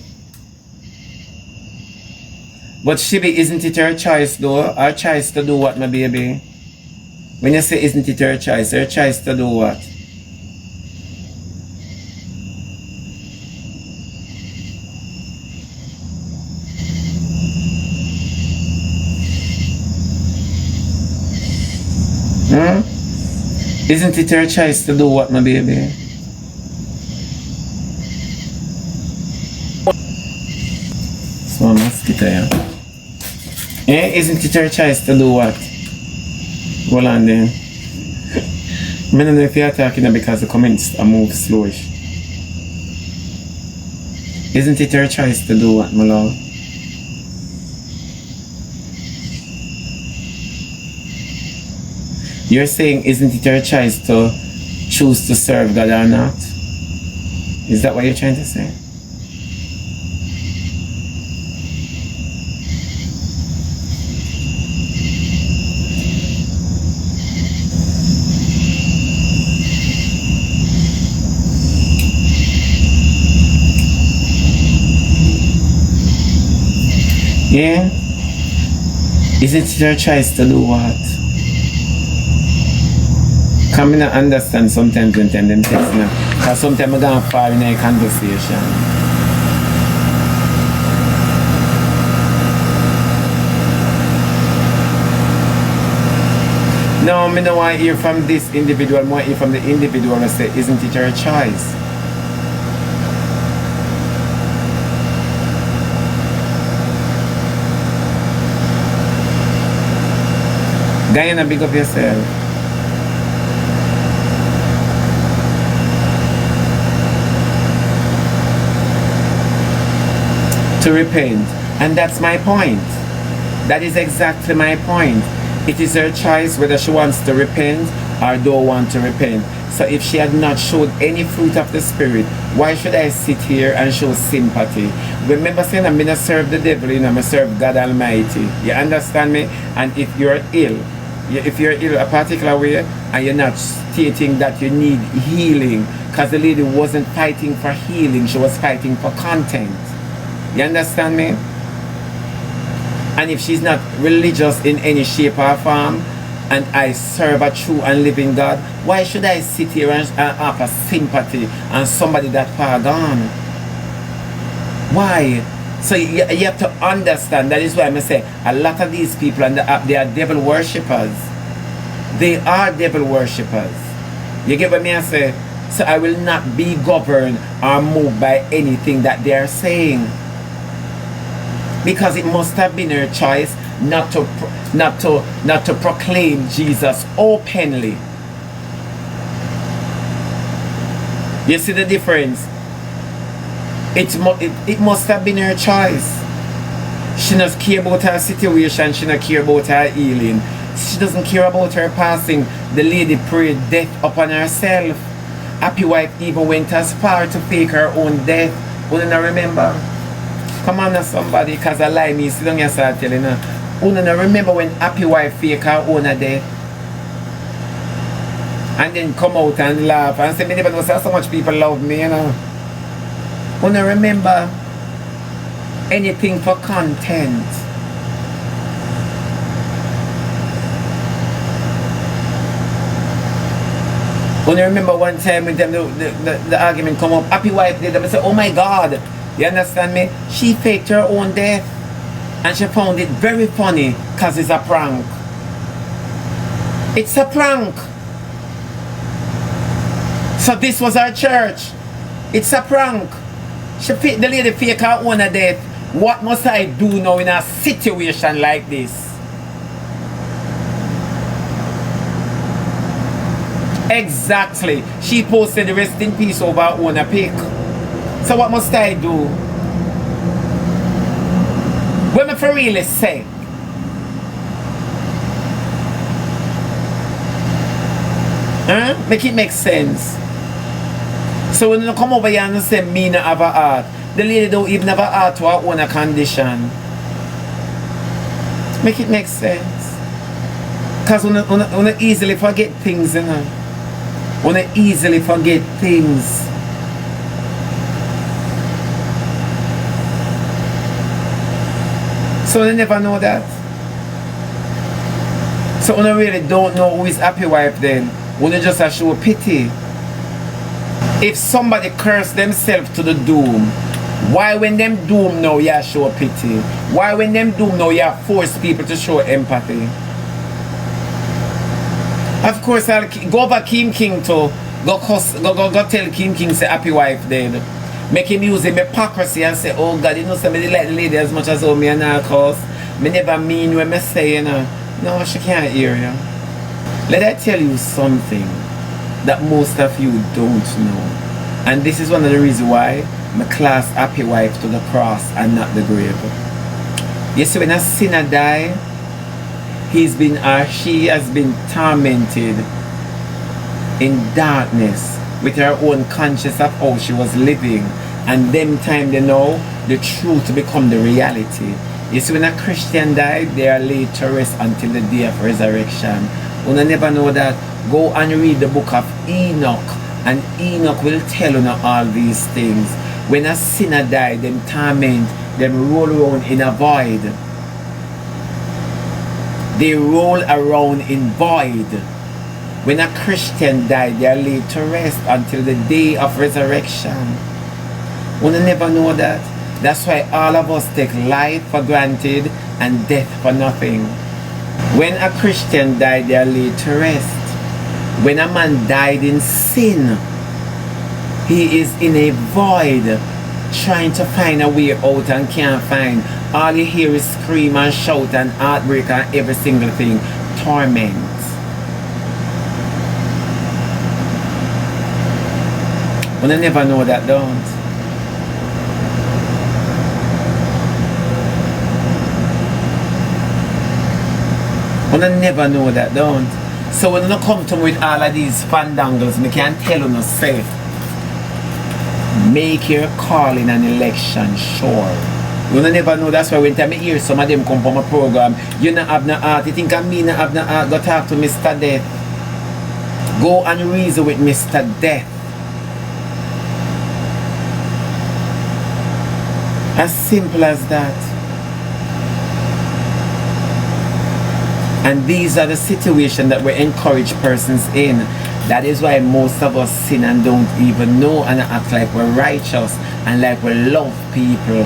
But Shibi, isn't it her choice though? Her choice to do what, my baby? When you say isn't it her choice to do what? Isn't it her choice to do what, my baby? So mosquito here. Isn't it her choice to do what? Hold on then. I don't know if you're talking because the comments are move slowish. Isn't it her choice to do what, my love? You're saying, isn't it her choice to choose to serve God or not? Is that what you're trying to say? Yeah? Isn't it her choice to do what? Come in and understand sometimes when them text now. Because sometimes I'm going to fall in a conversation. No, I don't want to hear from this individual. I want to hear from the individual and say, isn't it her choice? Diana, big up yourself. To repent. And that's my point. That is exactly my point. It is her choice whether she wants to repent or don't want to repent. So if she had not showed any fruit of the Spirit, why should I sit here and show sympathy? Remember saying I'm going to serve the devil, I'm going to serve God Almighty. You understand me? And if you're ill a particular way and you're not stating that you need healing, because the lady wasn't fighting for healing, she was fighting for content. You understand me? And if she's not religious in any shape or form, and I serve a true and living God, why should I sit here and offer sympathy on somebody that far gone? Why? So you have to understand. That is why I say a lot of these people on the app, they are devil worshippers. They are devil worshippers. You get what me I say? So I will not be governed or moved by anything that they are saying. Because it must have been her choice not to proclaim Jesus openly. You see the difference? It must have been her choice. She doesn't care about her situation. She doesn't care about her healing. She doesn't care about her passing. The lady prayed death upon herself. Happy wife even went as far to fake her own death. Wouldn't I remember? Come on now somebody, because I lie me. Sit down here start telling her. Wouldn't I remember when happy wife fake her own death? And then come out and laugh and say, me never know so much people love me, you know. Wouldn't I remember? Anything for content. When I remember one time when the argument come up, happy wife did, I said, oh my God, you understand me? She faked her own death and she found it very funny because it's a prank. It's a prank. So this was our church. It's a prank. The lady faked her own death. What must I do now in a situation like this? Exactly. She posted the rest in peace over her own pic. So what must I do? What am I for really say? Huh? Make it make sense. So when you come over here and say me not have a heart, the lady don't even have a heart to her own condition. Make it make sense. Because we easily forget things, you know. We easily forget things. So they never know that. So we really don't know who is happy wife then. We just show pity. If somebody curse themselves to the doom, why when them doom now you show pity? Why when them doom now you force people to show empathy? Of course I'll go over Kim King to go tell Kim King say happy wife dead. Make him use him hypocrisy and say, oh God, you know somebody like the lady as much as oh me and her cause. Me never mean when me say, you know. No, she can't hear you. Let I tell you something that most of you don't know. And this is one of the reasons why my class happy wife to the cross and not the grave. You see, when a sinner die, he's been or she has been tormented in darkness with her own conscience of how she was living, and them time they know the truth become the reality. You see, when a Christian died, they are laid to rest until the day of resurrection. Una never know that. Go and read the book of Enoch, and Enoch will tell you all these things. When a sinner died, them torment, them roll around in a void. They roll around in void. When a Christian died, they are laid to rest until the day of resurrection. We never know that. That's why all of us take life for granted and death for nothing. When a Christian died, they are laid to rest. When a man died in sin, he is in a void, trying to find a way out and can't find. All you hear is scream and shout and heartbreak and every single thing. Torment. But I never know that, don't. But I never know that, don't. So when you come to me with all of these fandangles, I can tell you no say. Make your calling and election sure. You never know. That's why when I hear some of them come from a program, you not have no heart. You think I me not have no heart. Go talk to Mr. Death. Go and reason with Mr. Death. As simple as that. And these are the situations that we encourage persons in. That is why most of us sin and don't even know and act like we're righteous and like we love people.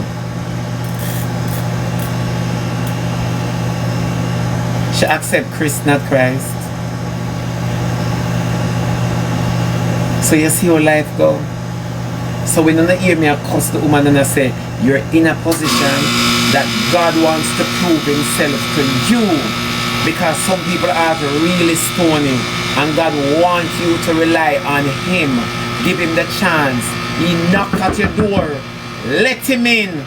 She accept Christ, not Christ. So you see how life go. So when you hear me across the woman and I say, you're in a position that God wants to prove himself to you. Because some people are really stony and God wants you to rely on him. Give him the chance. He knocked at your door. Let him in.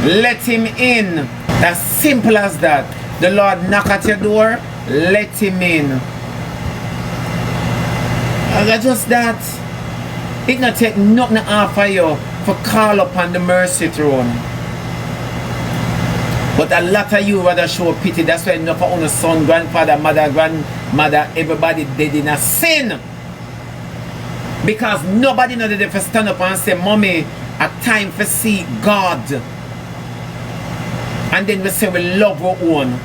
let him in. As simple as that. The Lord knock at your door, let him in. And just that. It not take nothing off of you for call upon the mercy throne. But a lot of you rather show pity. That's why enough of your son, grandfather, mother, grandmother, everybody dead in a sin. Because nobody know that they stand up and say, Mommy, a time for see God. And then we say we love our own.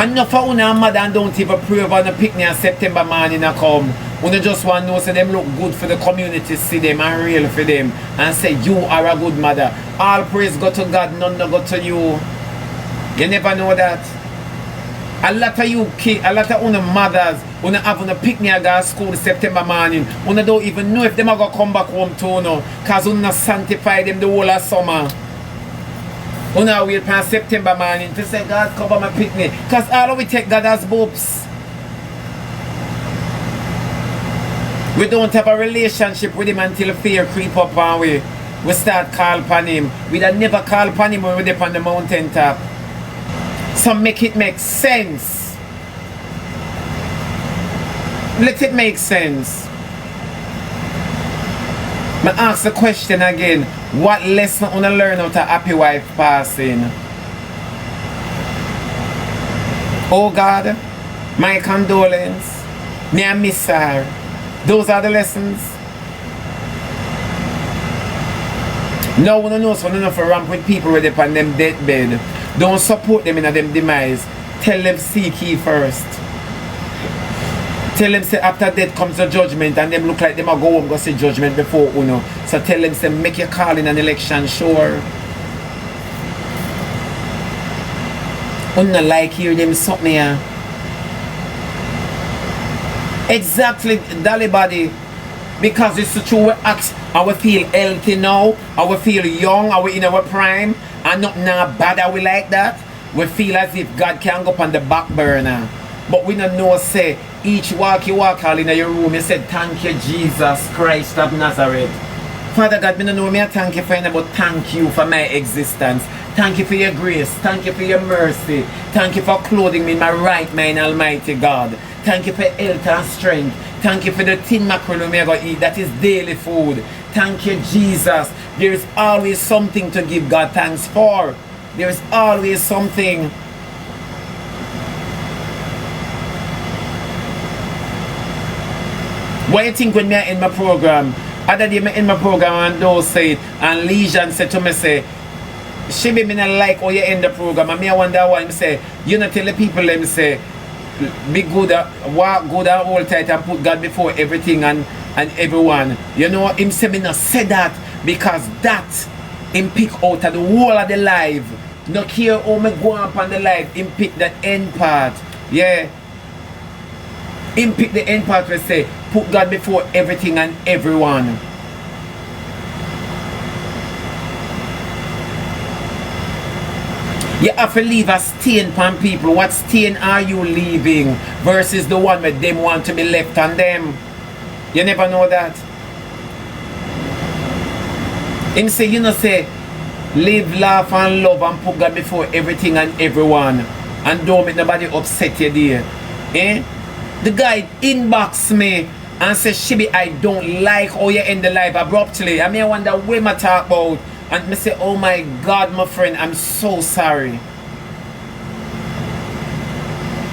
Enough of una mother and don't even pray about the picnic in September morning and come. Una just want to know so them look good for the community, see them and real for them. And say you are a good mother. All praise go to God, none no go to you. You never know that. A lot of you kids, a lot of una mothers, una have una picnic at school September morning. Una don't even know if them are going to come back home to no. Because una sanctify them the whole of summer. Una wait for September morning to say, God, cover my picnic. Because all of we take God as boobs. We don't have a relationship with him until fear creep up and we start call upon him. We don't never call upon him when we're up on the mountain top. So make it make sense. Let it make sense. I ask the question again. What lesson you learn out of happy wife passing? Oh God, my condolence. Me I miss her. Those are the lessons. Now we don't know so enough to ramp with people with them on them deathbed. Don't support them in them demise. Tell them seek ye first. Tell them say after death comes the judgment and them look like them are go home go see judgment before uno. So tell them say make your call in an election sure. Uno like hear them something here. Exactly, Dolly body. Because it's the true we act and we feel healthy now, and we feel young, and we in our prime, and nothing bad and we like that. We feel as if God can go up on the back burner. But we don't know say each walk you walk all in your room, you said thank you Jesus Christ of Nazareth. Father God, I don't know me I thank you for anything, but thank you for my existence. Thank you for your grace. Thank you for your mercy. Thank you for clothing me in my right mind, Almighty God. Thank you for health and strength. Thank you for the tin mackerel we are going to eat. That is daily food. Thank you, Jesus. There is always something to give God thanks for. There is always something. What do you think when I end my program? Other day I end my program and those say it. And Legion said to me, say, Shebby, me not like how you end the program. And me I wonder why. I say, you not tell the people, them say, be good, walk good and hold tight and put God before everything and everyone. You know, him say me not say that because that him pick out of the whole of the life. No care how me go up on the life, him pick the end part. Yeah. Him pick the end part where say, put God before everything and everyone. You have to leave a stain upon people. What stain are you leaving versus the one where them want to be left on them? You never know that. Him say, you know, say, live, laugh and love and put God before everything and everyone. And don't make nobody upset you there. Eh? The guy inbox me and say, Shebby, I don't like how you end the life abruptly. I mean, I wonder what I talk about. And me say, oh my God, my friend, I'm so sorry.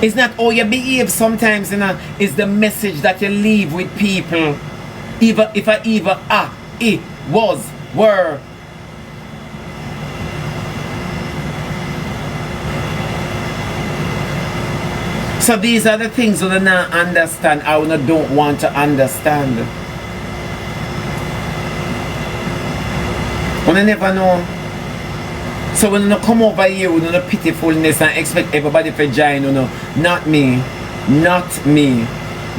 It's not how you behave sometimes, you know. It's the message that you leave with people. Even if I either it was, were. So these are the things that I don't understand, I don't want to understand. And I never know. So when you come over here with no pitifulness and expect everybody to join, you know, not me. Not me.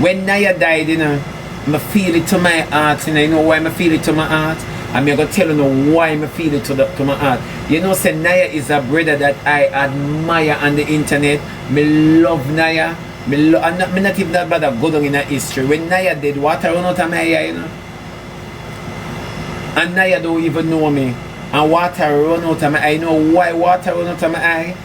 When Naya died, you know, I feel it to my heart, you know why I feel it to my heart? I'm going to tell you why I feel it to my heart. You know, say Naya is a brother that I admire on the internet. Me love Naya. I'm not even that brother go down in a history. When Naya did what I run out of my eye, you know. And Naya don't even know me. and water run out of my eye. You know why water run out of my eye?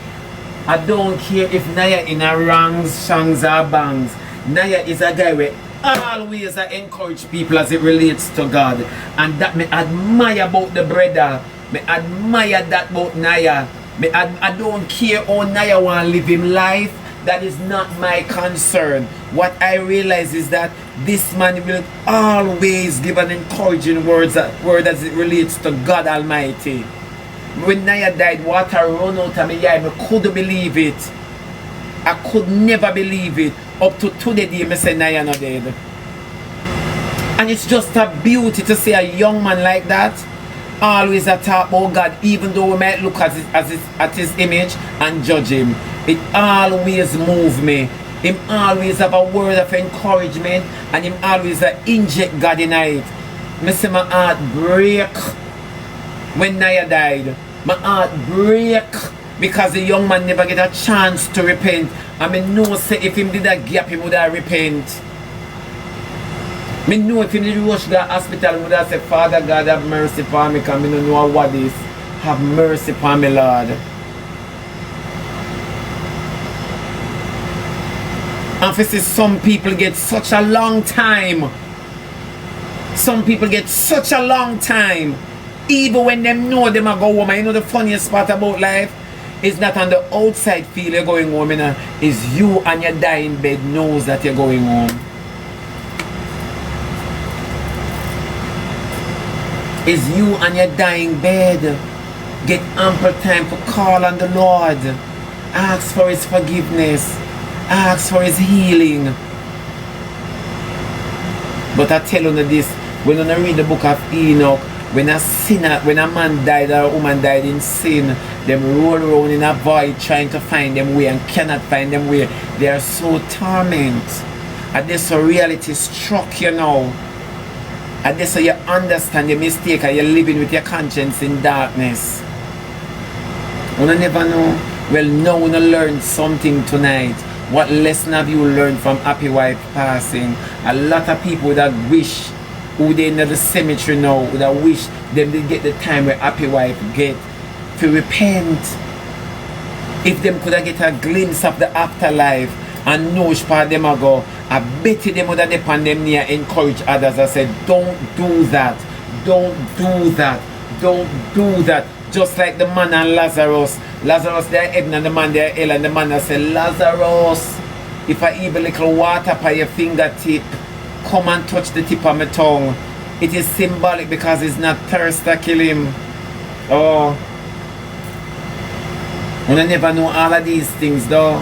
I don't care if Naya in a rangs, shangs or bangs. Naya is a guy where always I encourage people as it relates to God. And that me admire about the brother. Me admire that about Naya. I don't care how Naya want to live him life. That is not my concern. What I realize is that this man will always give an encouraging word as it relates to God Almighty. When Naya died, water run out of my eye. I couldn't believe it. I could never believe it. Up to today, I say Naya not dead. And it's just a beauty to see a young man like that always a talk about God, even though we might look at his image and judge him. It always moves me. Him always have a word of encouragement, and him always inject God in it. I see my heart break when Naya died. My heart break because the young man never get a chance to repent. And I know say if him did a gap, he would have repent. I know if him did rush to the hospital, he would have said, Father God, have mercy upon me, because I don't know what this. Have mercy upon me, Lord. And for some people get such a long time. Some people get such a long time. Even when them know them are go home. And you know the funniest part about life is not on the outside feel you're going home, you know, is you and your dying bed knows that you're going home. Is you and your dying bed get ample time to call on the Lord, ask for his forgiveness, ask for his healing. But I tell you this, when I read the book of Enoch, when a man died or a woman died in sin, them roll around in a void trying to find them way and cannot find them way. They are so tormented. And this reality struck you now. And this so you understand your mistake and you're living with your conscience in darkness. You never know. Well, now you learn something tonight. What lesson have you learned from Happy Wife passing? A lot of people would have wish who they in the cemetery now would have wish them to get the time where Happy Wife get to repent. If them could have get a glimpse of the afterlife and know which part them go, I bet you them would have depend them near encourage others. I said, don't do that, don't do that, don't do that. Just like the man and Lazarus. Lazarus there heaven and the man there hell, and the man that said, Lazarus, if I even little water by your fingertip, come and touch the tip of my tongue. It is symbolic because it's not thirst that kill him. Oh, and I never know all of these things though.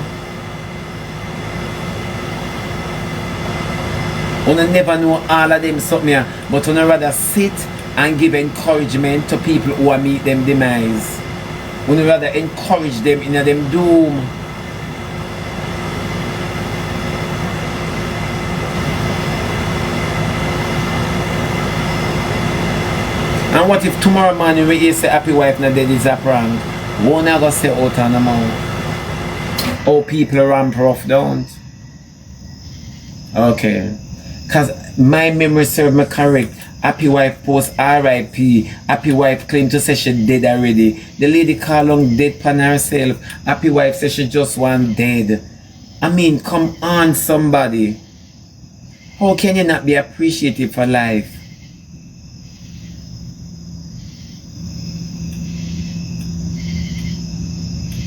And I never know all of them something, but I rather sit and give encouragement to people who are meet them demise. I rather encourage them in them doom. And what if tomorrow morning when you say Happy Wife not dead is a prank? Won't I go say out on the mouth? Oh, people ramp rough, don't? Okay. Because my memory serve me correct. Happy Wife post RIP. Happy Wife claim to say she dead already. The lady call on dead pan herself. Happy Wife say she just want dead. I mean, come on somebody. How can you not be appreciative for life?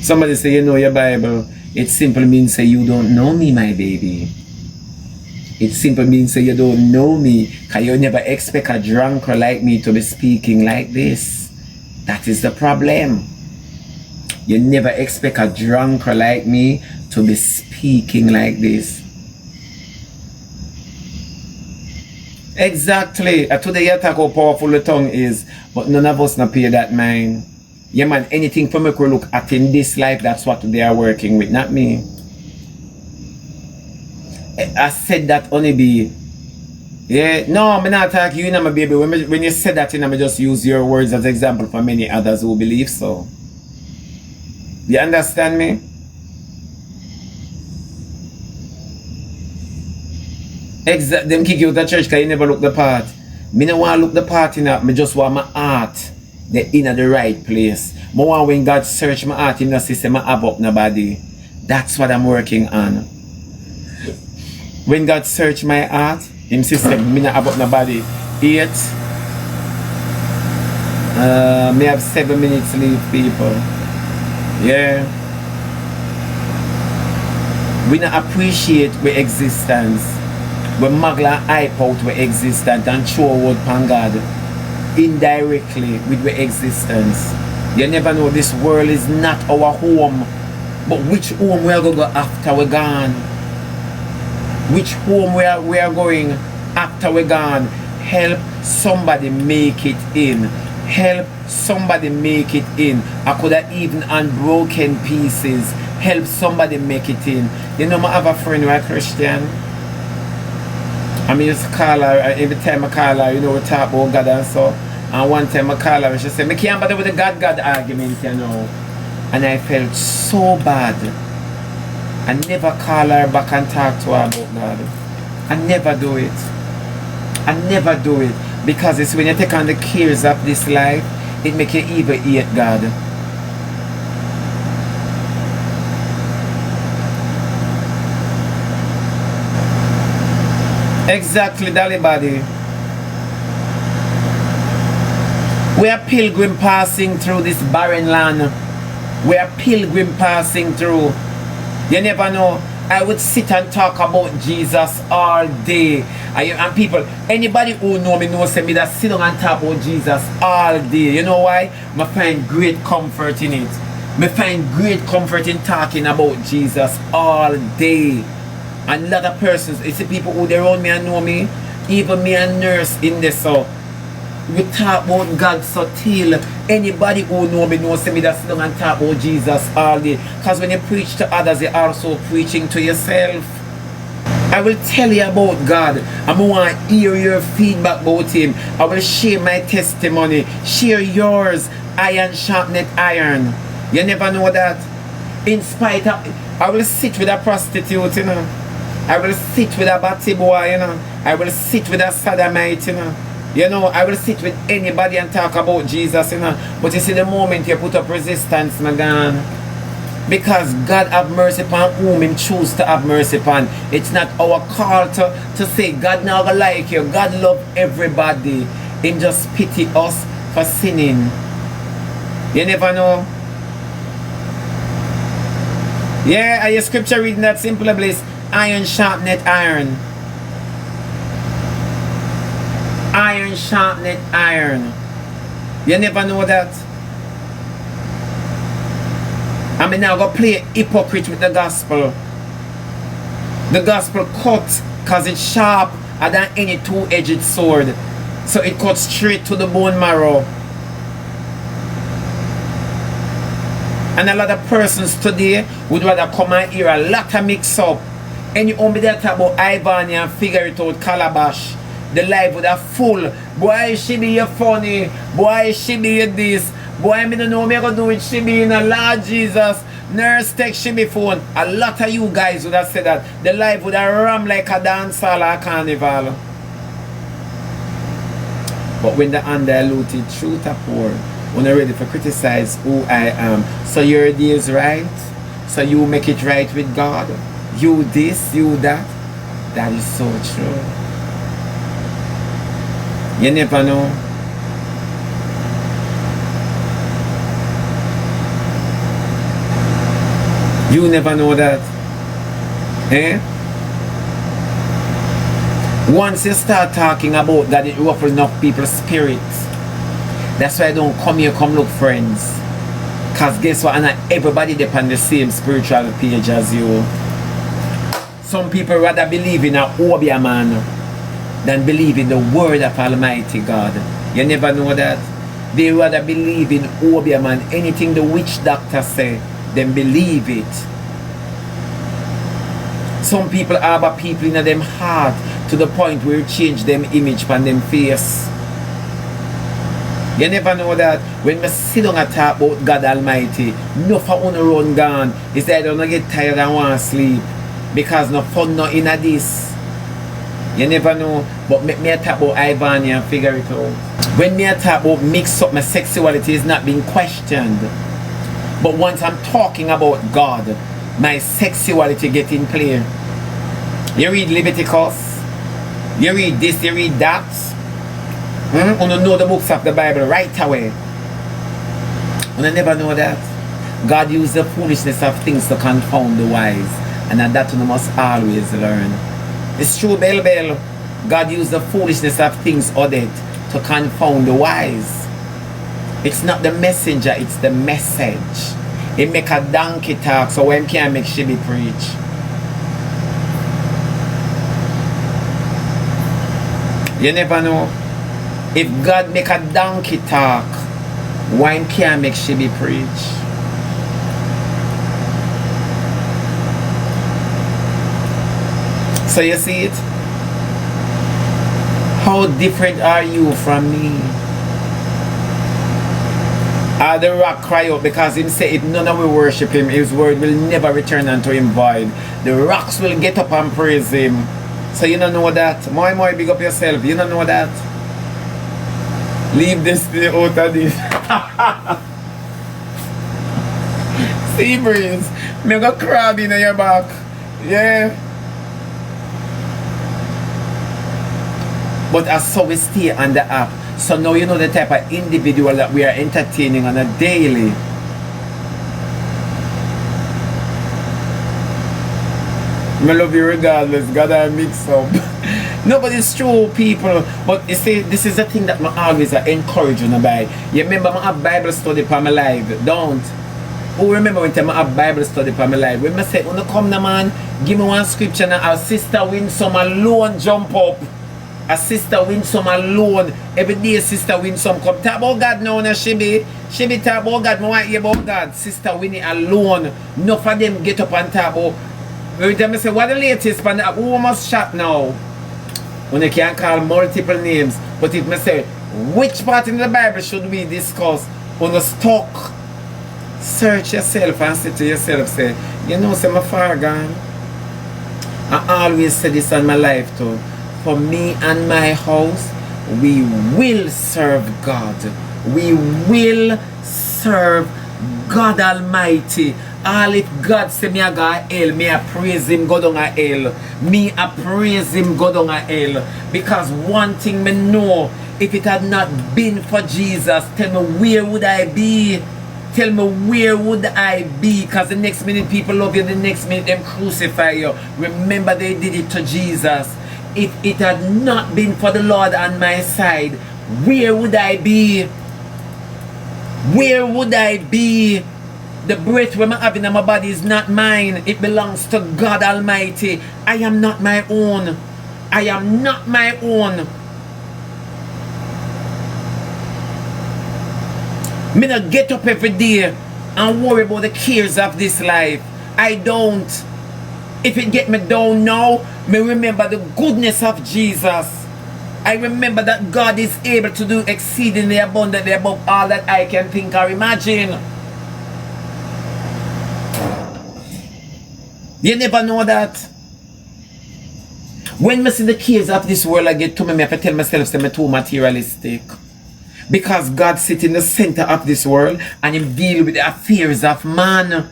Somebody say you know your Bible. It simply means say you don't know me, my baby. It simply means say you don't know me, because you never expect a drunkard like me to be speaking like this. That is the problem. You never expect a drunkard like me to be speaking like this. Exactly. Today you talk how powerful the tongue is, but none of us not pay that mind. Yeah man, anything for me to look at in this life, that's what they are working with, not me. I said that only be. Yeah, no, I'm not talking you, my baby. When you said that, I just use your words as example for many others who believe so. You understand me? Them kick you out of church because you never look the part. Me no want to look the part in that. Me just want my heart. they in the right place. More when God search my heart, Him not see my have up nobody. That's what I'm working on. When God search my heart, Him see me not have up nobody. 8. Me have 7 minutes leave, people. Yeah. We not appreciate our existence. We magla hype out our existence and throw a word upon God indirectly with our existence. You never know, this world is not our home. But which home we are going to go after we're gone? Which home we are going after we're gone? Help somebody make it in. Help somebody make it in. I could have even unbroken pieces. Help somebody make it in. You know, I have a friend who is Christian. I mean, just call her, every time I call her, you know, we talk about God and so. And one time I call her and she said, I can't bother with the God argument, you know. And I felt so bad. I never call her back and talk to her about God. I never do it. I never do it. Because it's when you take on the cares of this life, it makes you even hate God. Exactly, Dolly Body. We are pilgrim passing through this barren land. We are pilgrim passing through. You never know. I would sit and talk about Jesus all day. And people, anybody who know me knows me that sit down and talk about Jesus all day. You know why? I find great comfort in it. I find great comfort in talking about Jesus all day. And a lot of persons, it's the people who they around me and know me, even me and nurse in this, so we talk about God so till anybody who know me knows me that sit down and talk about Jesus all day. Because when you preach to others, you're also preaching to yourself. I will tell you about God. I want to hear your feedback about Him. I will share my testimony. Share yours. Iron sharpeneth iron. You never know that. In spite of, I will sit with a prostitute, you know. I will sit with a batty boy, you know. I will sit with a sodomite, you know. You know, I will sit with anybody and talk about Jesus, you know. But you see, the moment you put up resistance, my God, because God have mercy upon whom Him choose to have mercy upon. It's not our call to say God now like you. God love everybody. Him just pity us for sinning. You never know. Yeah, are your scripture reading that simple place? Iron sharpeneth iron. Iron sharpeneth iron. You never know that. I mean, now go play hypocrite with the gospel. The gospel cuts because it's sharper than any two-edged sword. So it cuts straight to the bone marrow. And a lot of persons today would rather come and hear a lot of mix up. And you only there talk about Ivan and figure it out, Calabash. The life would have full. Boy, she be you funny. Boy, she be you this. Boy, I don't know what I'm going to do with she be in a Lord Jesus. Nurse take she be phone. A lot of you guys would have said that. The life would have ram like a dance hall or a carnival. But when the undiluted truth are poured, when you're ready to criticize who I am. So your day is right. So you make it right with God. You this, you that. That is so true. You never know. You never know that. Eh? Once you start talking about that, it ruffles enough people's spirits. That's why I don't come here, come look friends. Because guess what? And not everybody depend on the same spiritual page as you. Some people rather believe in a Obia man than believe in the word of Almighty God. You never know that. They rather believe in Obia man. Anything the witch doctor say, then believe it. Some people have people in them heart to the point where you change them image from them face. You never know that. When we sit down and talk about God Almighty, no for on run gone. It's either don't get tired and want to sleep. Because no fun no in this. You never know. But me I talk about Ivan and figure it out. When me I talk about mix up, my sexuality is not being questioned. But once I'm talking about God, my sexuality get in play. You read Leviticus, you read this, you read that. You don't know the books of the Bible right away. You never know that. God used the foolishness of things to confound the wise. And that you must always learn. It's true, Bell. God used the foolishness of things other to confound the wise. It's not the messenger, it's the message. He make a donkey talk, so when can make Shebby preach? You never know. If God make a donkey talk, why can't make Shebby preach? So you see it? How different are you from me? The rock cry out because him say if none of we worship him, his word will never return unto him void. The rocks will get up and praise him. So you don't know that. More big up yourself. You don't know that. Leave this out of this. Sea breeze. Me got crab in your back. Yeah. But as so we stay on the app. So now you know the type of individual that we are entertaining on a daily. I love you regardless. God, I mix up. No, but it's true, people. But you see, this is the thing that I always encourage you to buy. You remember I have Bible study for my life. Don't. Who remember when I have Bible study for my life? When I say, when you come now, man, give me one scripture and our sister win some alone jump up. A sister win some alone. Every day sister win some. Come talk about God now, Shebby. Shebby talk about God. I want to hear about God. Sister win it alone. Enough of them get up and talk about. Every time I say, what the latest? Who must shot now? When you can call multiple names. But if I say, which part in the Bible should we discuss? On the stock. Search yourself and say to yourself, say, you know, say my far gone. I always say this in my life too. For me and my house, we will serve God. We will serve God Almighty. All if God say me a go hell, me a praise him go down a hell. Me a praise him go down a hell. Because one thing me know, if it had not been for Jesus, tell me where would I be? Tell me where would I be? Because the next minute people love you, the next minute them crucify you. Remember they did it to Jesus. If it had not been for the Lord on my side, where would I be? Where would I be? The breath when I'm having in my body is not mine. It belongs to God Almighty. I am not my own. I am not my own. Me not get up every day and worry about the cares of this life. I don't. If it get me down now, me remember the goodness of Jesus. I remember that God is able to do exceedingly abundantly above all that I can think or imagine. You never know that. When I see the cares of this world I get to me, I have to tell myself that I'm too materialistic. Because God sits in the center of this world and He deals with the affairs of man.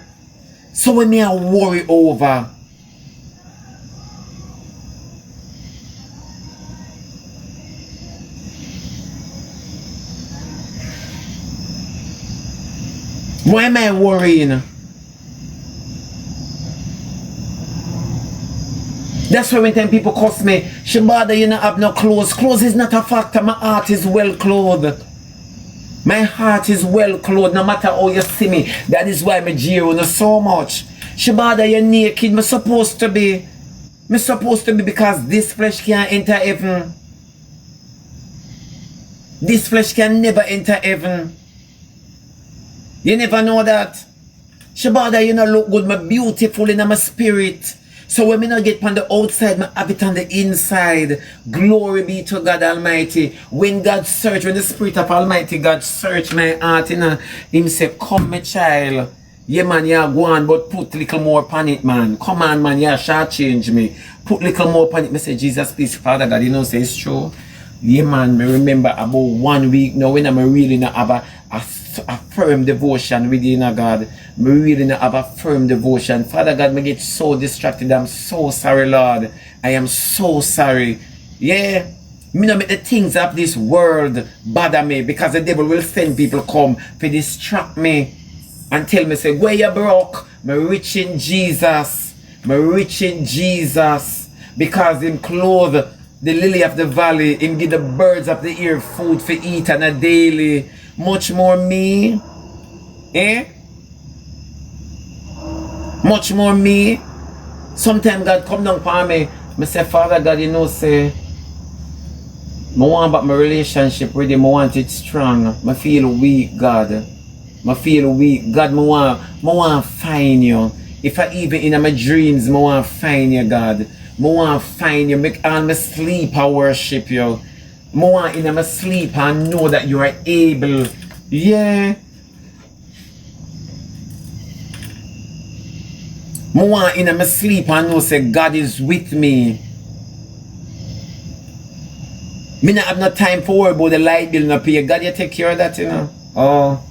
So when I worry over, why am I worrying? That's why when time people cuss me, Shebada, you don't have no clothes. Clothes is not a factor. My heart is well clothed. My heart is well clothed no matter how you see me. That is why I jeer you so much. Shebada, you're naked. I'm supposed to be. I'm supposed to be because this flesh can't enter heaven. This flesh can never enter heaven. You never know that. Shebada, you know look good. I'm beautiful in my spirit. So when I not get on the outside, I have it on the inside. Glory be to God Almighty. When God search, when the Spirit of Almighty God search my heart, you know, Him say, come my child. Yeah, man, yeah, go on, but put little more upon it, man. Come on, man, yeah, change me. Put little more upon it. I say, Jesus, please, Father God, you know, say it's true. Yeah, man, me remember about 1 week now when I'm really not have a firm devotion with you, God. Me really not have a firm devotion. Father God, me get so distracted. I'm so sorry, Lord. I am so sorry. Yeah. Me no make the things of this world bother me, because the devil will send people come to distract me and tell me, say, where you broke? Me rich in Jesus. Me rich in Jesus. Because him clothe the lily of the valley, him give the birds of the air food for eat on a daily. Much more me. Eh? Much more me. Sometimes God come down for me. I say, Father God, you know, say, I want about my relationship with him. I want it strong. I feel weak, God. I feel weak. God, I want to find you. If I even in my dreams, I want to find you, God. I want to find you. Make all my sleep, I worship you. I want in my sleep, I know that you are able. Yeah. I want in my sleep, I know, say, God is with me. Me not have no time for worry about the light bill no pay. God, you take care of that, you know. Oh.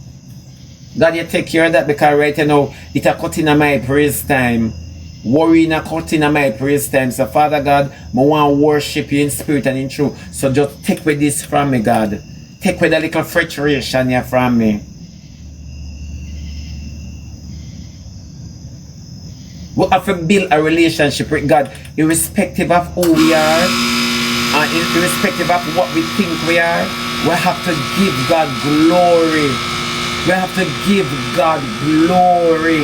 God, you take care of that, because right now, it's a cut in my praise time. Worrying a cut in my praise time. So, Father God, I want to worship you in spirit and in truth. So, just take away this from me, God. Take away the little frustration here from me. We have to build a relationship with God, irrespective of who we are. And irrespective of what we think we are, we have to give God glory. We have to give God glory.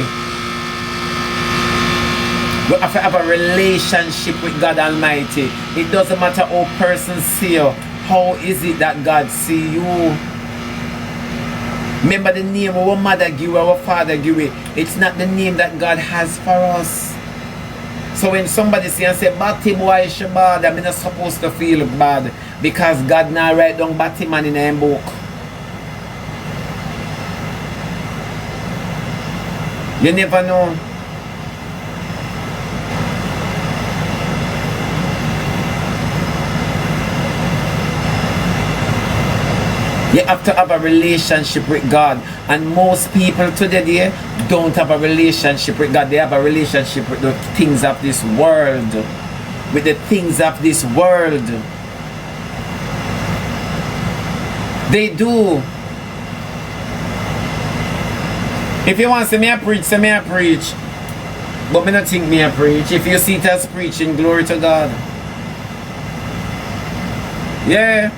We have to have a relationship with God Almighty. It doesn't matter how persons see you. How is it that God see you? Remember the name our mother give you, our father give you. It's not the name that God has for us. So when somebody say and say, Batty boy Shebada, I'm not supposed to feel bad, because God now write down Batty man in a book. You never know. You have to have a relationship with God. And most people today don't have a relationship with God. They have a relationship with the things of this world. With the things of this world. They do. If you want to see me a preach, say me a preach. But me not think me a preach. If you see it as preaching, glory to God. Yeah.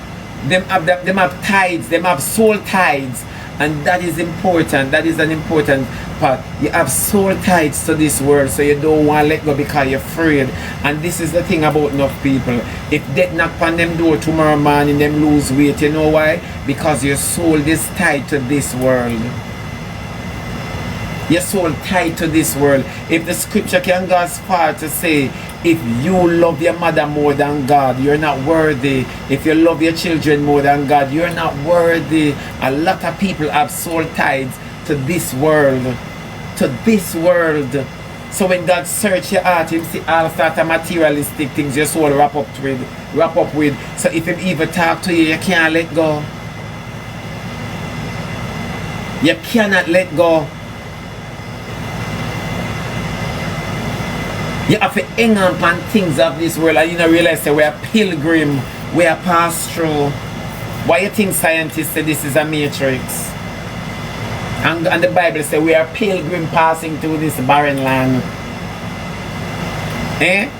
Them have tithes, them have soul tithes, and that is important. That is an important part. You have soul tithes to this world, so you don't want to let go because you're afraid. And this is the thing about enough people. If death knock on them door tomorrow morning, them lose weight. You know why? Because your soul is tied to this world. Your soul tied to this world. If the scripture can go as far to say, if you love your mother more than God, you're not worthy. If you love your children more than God, you're not worthy. A lot of people have soul ties to this world. To this world. So when God search your heart, Him see all sort of materialistic things your soul wrap up with. So if Him even talk to you, you can't let go. You cannot let go. You have to hang on upon things of this world, and you don't realize that we are pilgrim, we are pass through. Why you think scientists say this is a matrix? And the Bible says we are pilgrim passing through this barren land. Eh?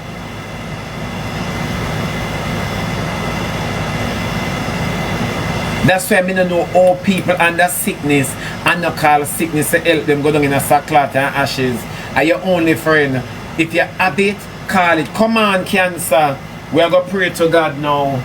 That's why I don't know all people under sickness and not call sickness to help them go down in a sackcloth and ashes. Are your only friend? If you have it, call it. Come on, cancer. We are going to pray to God now.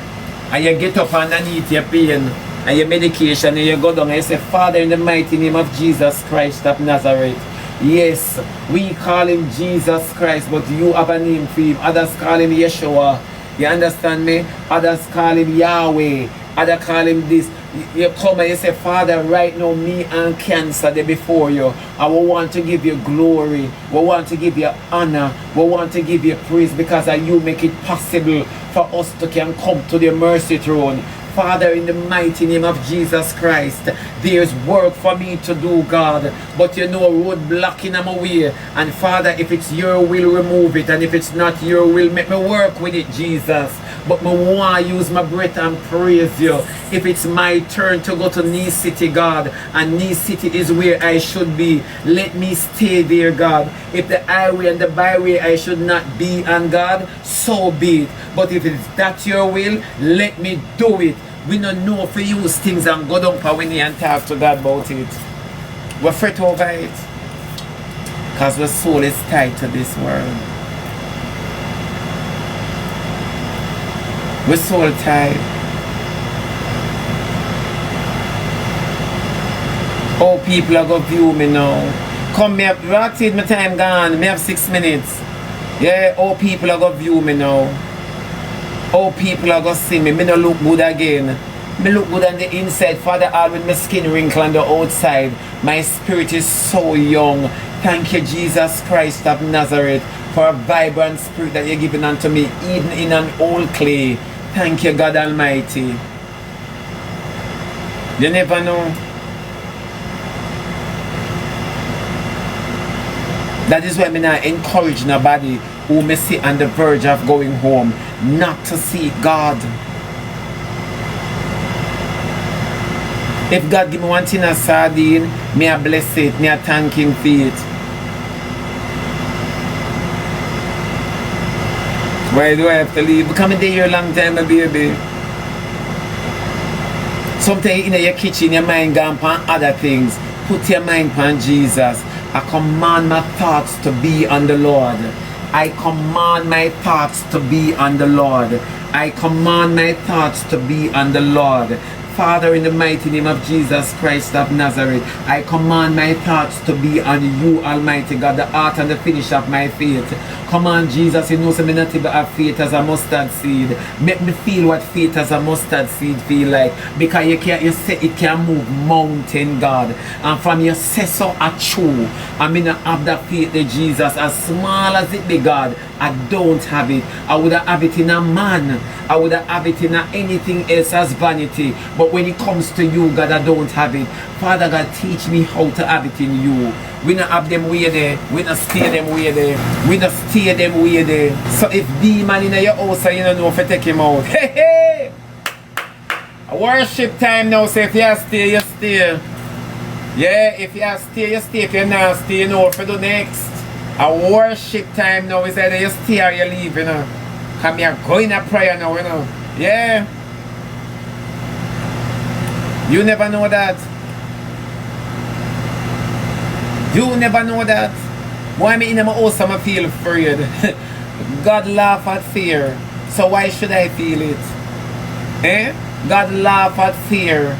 And you get up underneath your pain and your medication, and you go down and you say, Father, in the mighty name of Jesus Christ of Nazareth. Yes, we call him Jesus Christ, but you have a name for him. Others call him Yeshua. You understand me? Others call him Yahweh. Other call him this. You come and you say, Father, right now, me and cancer, they before you. I will want to give you glory. We want to give you honor. We want to give you praise because you make it possible for us to can come to the mercy throne. Father, in the mighty name of Jesus Christ, there's work for me to do, God. But you know, roadblock in my way. And Father, if it's your will, remove it. And if it's not your will, make me work with it, Jesus. But I want to use my breath and praise you. If it's my turn to go to Knee City, God, and Knee City is where I should be, let me stay there, God. If the highway and the byway I should not be on, God, so be it. But if it's that your will, let me do it. We don't know if we use things and go down for winning and talk to God about it. We're fret over it. Because our soul is tied to this world. We're soul tied. Oh, people are going to view me now. Come, me have, that's it, my time gone. Me have 6 minutes. Yeah, oh, people are going to view me now. Oh, people are going to see me. Me don't look good again. Me look good on the inside. Father, all with my skin wrinkle on the outside. My spirit is so young. Thank you, Jesus Christ of Nazareth, for a vibrant spirit that you're giving unto me, even in an old clay. Thank you, God Almighty. You never know. That is why I not encourage nobody who may sit on the verge of going home not to seek God. If God give me one thing a sardine, may I bless it, may I thank him for it. Why do I have to leave? Because I'm here a long time, baby. Sometimes in your kitchen, your mind gone on other things. Put your mind on Jesus. I command my thoughts to be on the Lord. I command my thoughts to be on the Lord. I command my thoughts to be on the Lord. Father, in the mighty name of Jesus Christ of Nazareth, I command my thoughts to be on you, Almighty God, the art and the finish of my faith. Come on, Jesus, you know so me not even have faith as a mustard seed. Make me feel what faith as a mustard seed feel like. Because you say it can move mountain, God. And from you say so a true. I mean, I have that faith, Jesus, as small as it be, God. I don't have it. I would have it in a man. I would have it in anything else as vanity. But when it comes to you, God, I don't have it. Father God, teach me how to have it in you. We not have them way there. We not stay them way there. We not stay them way there. So if demon in your house, you don't know if you take him out. Hey, hey! Worship time now. So if you stay, you stay. Yeah, if you stay, you stay. If you not stay, you know what to do next. A worship time now is either you stay or you leave, you know. Come here, go in a prayer now, you know. Yeah. You never know that. You never know that. Why me in my house I feel afraid? God laugh at fear. So why should I feel it? Eh? God laugh at fear.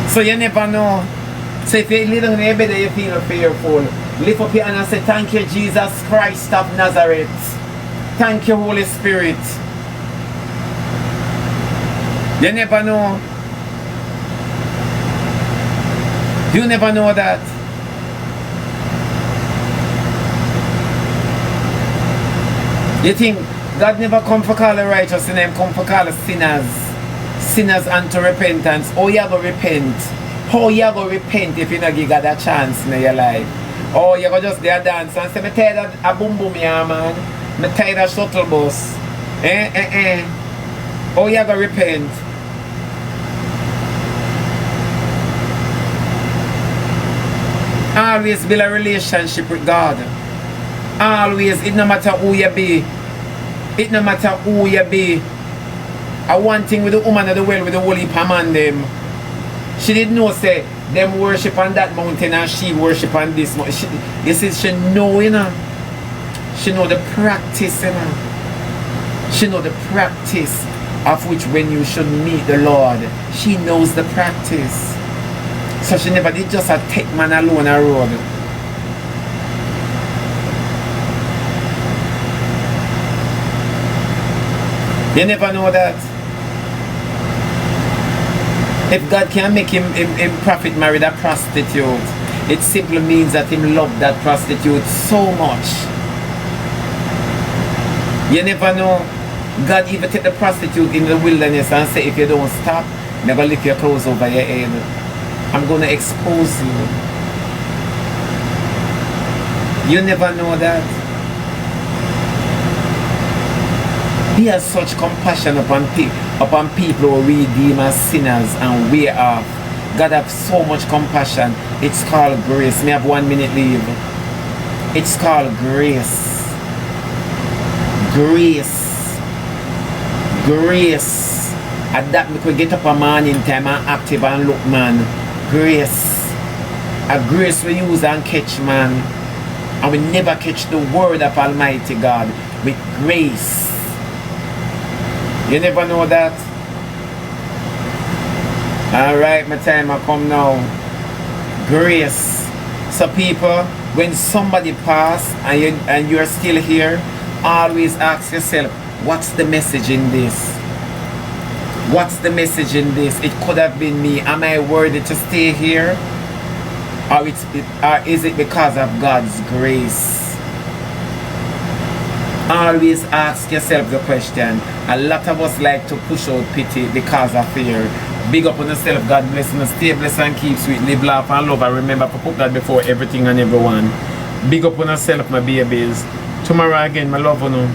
So you never know. So if you live in your bed you feel fearful, lift up your hand and say, thank you, Jesus Christ of Nazareth. Thank you, Holy Spirit. You never know. You never know that. You think God never come for call the righteous and him come for call the sinners. Sinners unto repentance. Oh, you go repent. How you go repent if you don't give God a chance in your life? Oh, you go just there dance and say, I'm tired of a boom boom, yeah, man. I'm tired of shuttle bus. Oh, you go repent. Always build a relationship with God. Always, it no matter who you be. It no matter who you be. I one thing with the woman of the world with the holy man them. She didn't know say them worship on that mountain and she worship on this mountain. You see, she know, you know. She know the practice, you know. She know the practice of which when you should meet the Lord. She knows the practice. So she never did just a take man alone a road. You never know that. If God can make him prophet marry that prostitute, it simply means that him loved that prostitute so much. You never know. God even take the prostitute in the wilderness and say, if you don't stop, I'm going to lift your clothes over your head. I'm going to expose you. You never know that. He has such compassion upon people who redeem as sinners and way off. God have so much compassion. It's called grace. May I have 1 minute leave? It's called grace. Grace. Grace. At that we could get up a man in time and active and look man. Grace. A grace we use and catch man. And we never catch the word of Almighty God with grace. You never know that. Alright, my time I come now. Grace. So people, when somebody pass and you're still here, always ask yourself, what's the message in this? What's the message in this? It could have been me. Am I worthy to stay here? Or is it because of God's grace? Always ask yourself the question. A lot of us like to push out pity because of fear. Big up on yourself. God bless you. Stay blessed and keep sweet. Live, laugh and love. And remember to put God before everything and everyone. Big up on yourself, my babies. Tomorrow again, my love on you.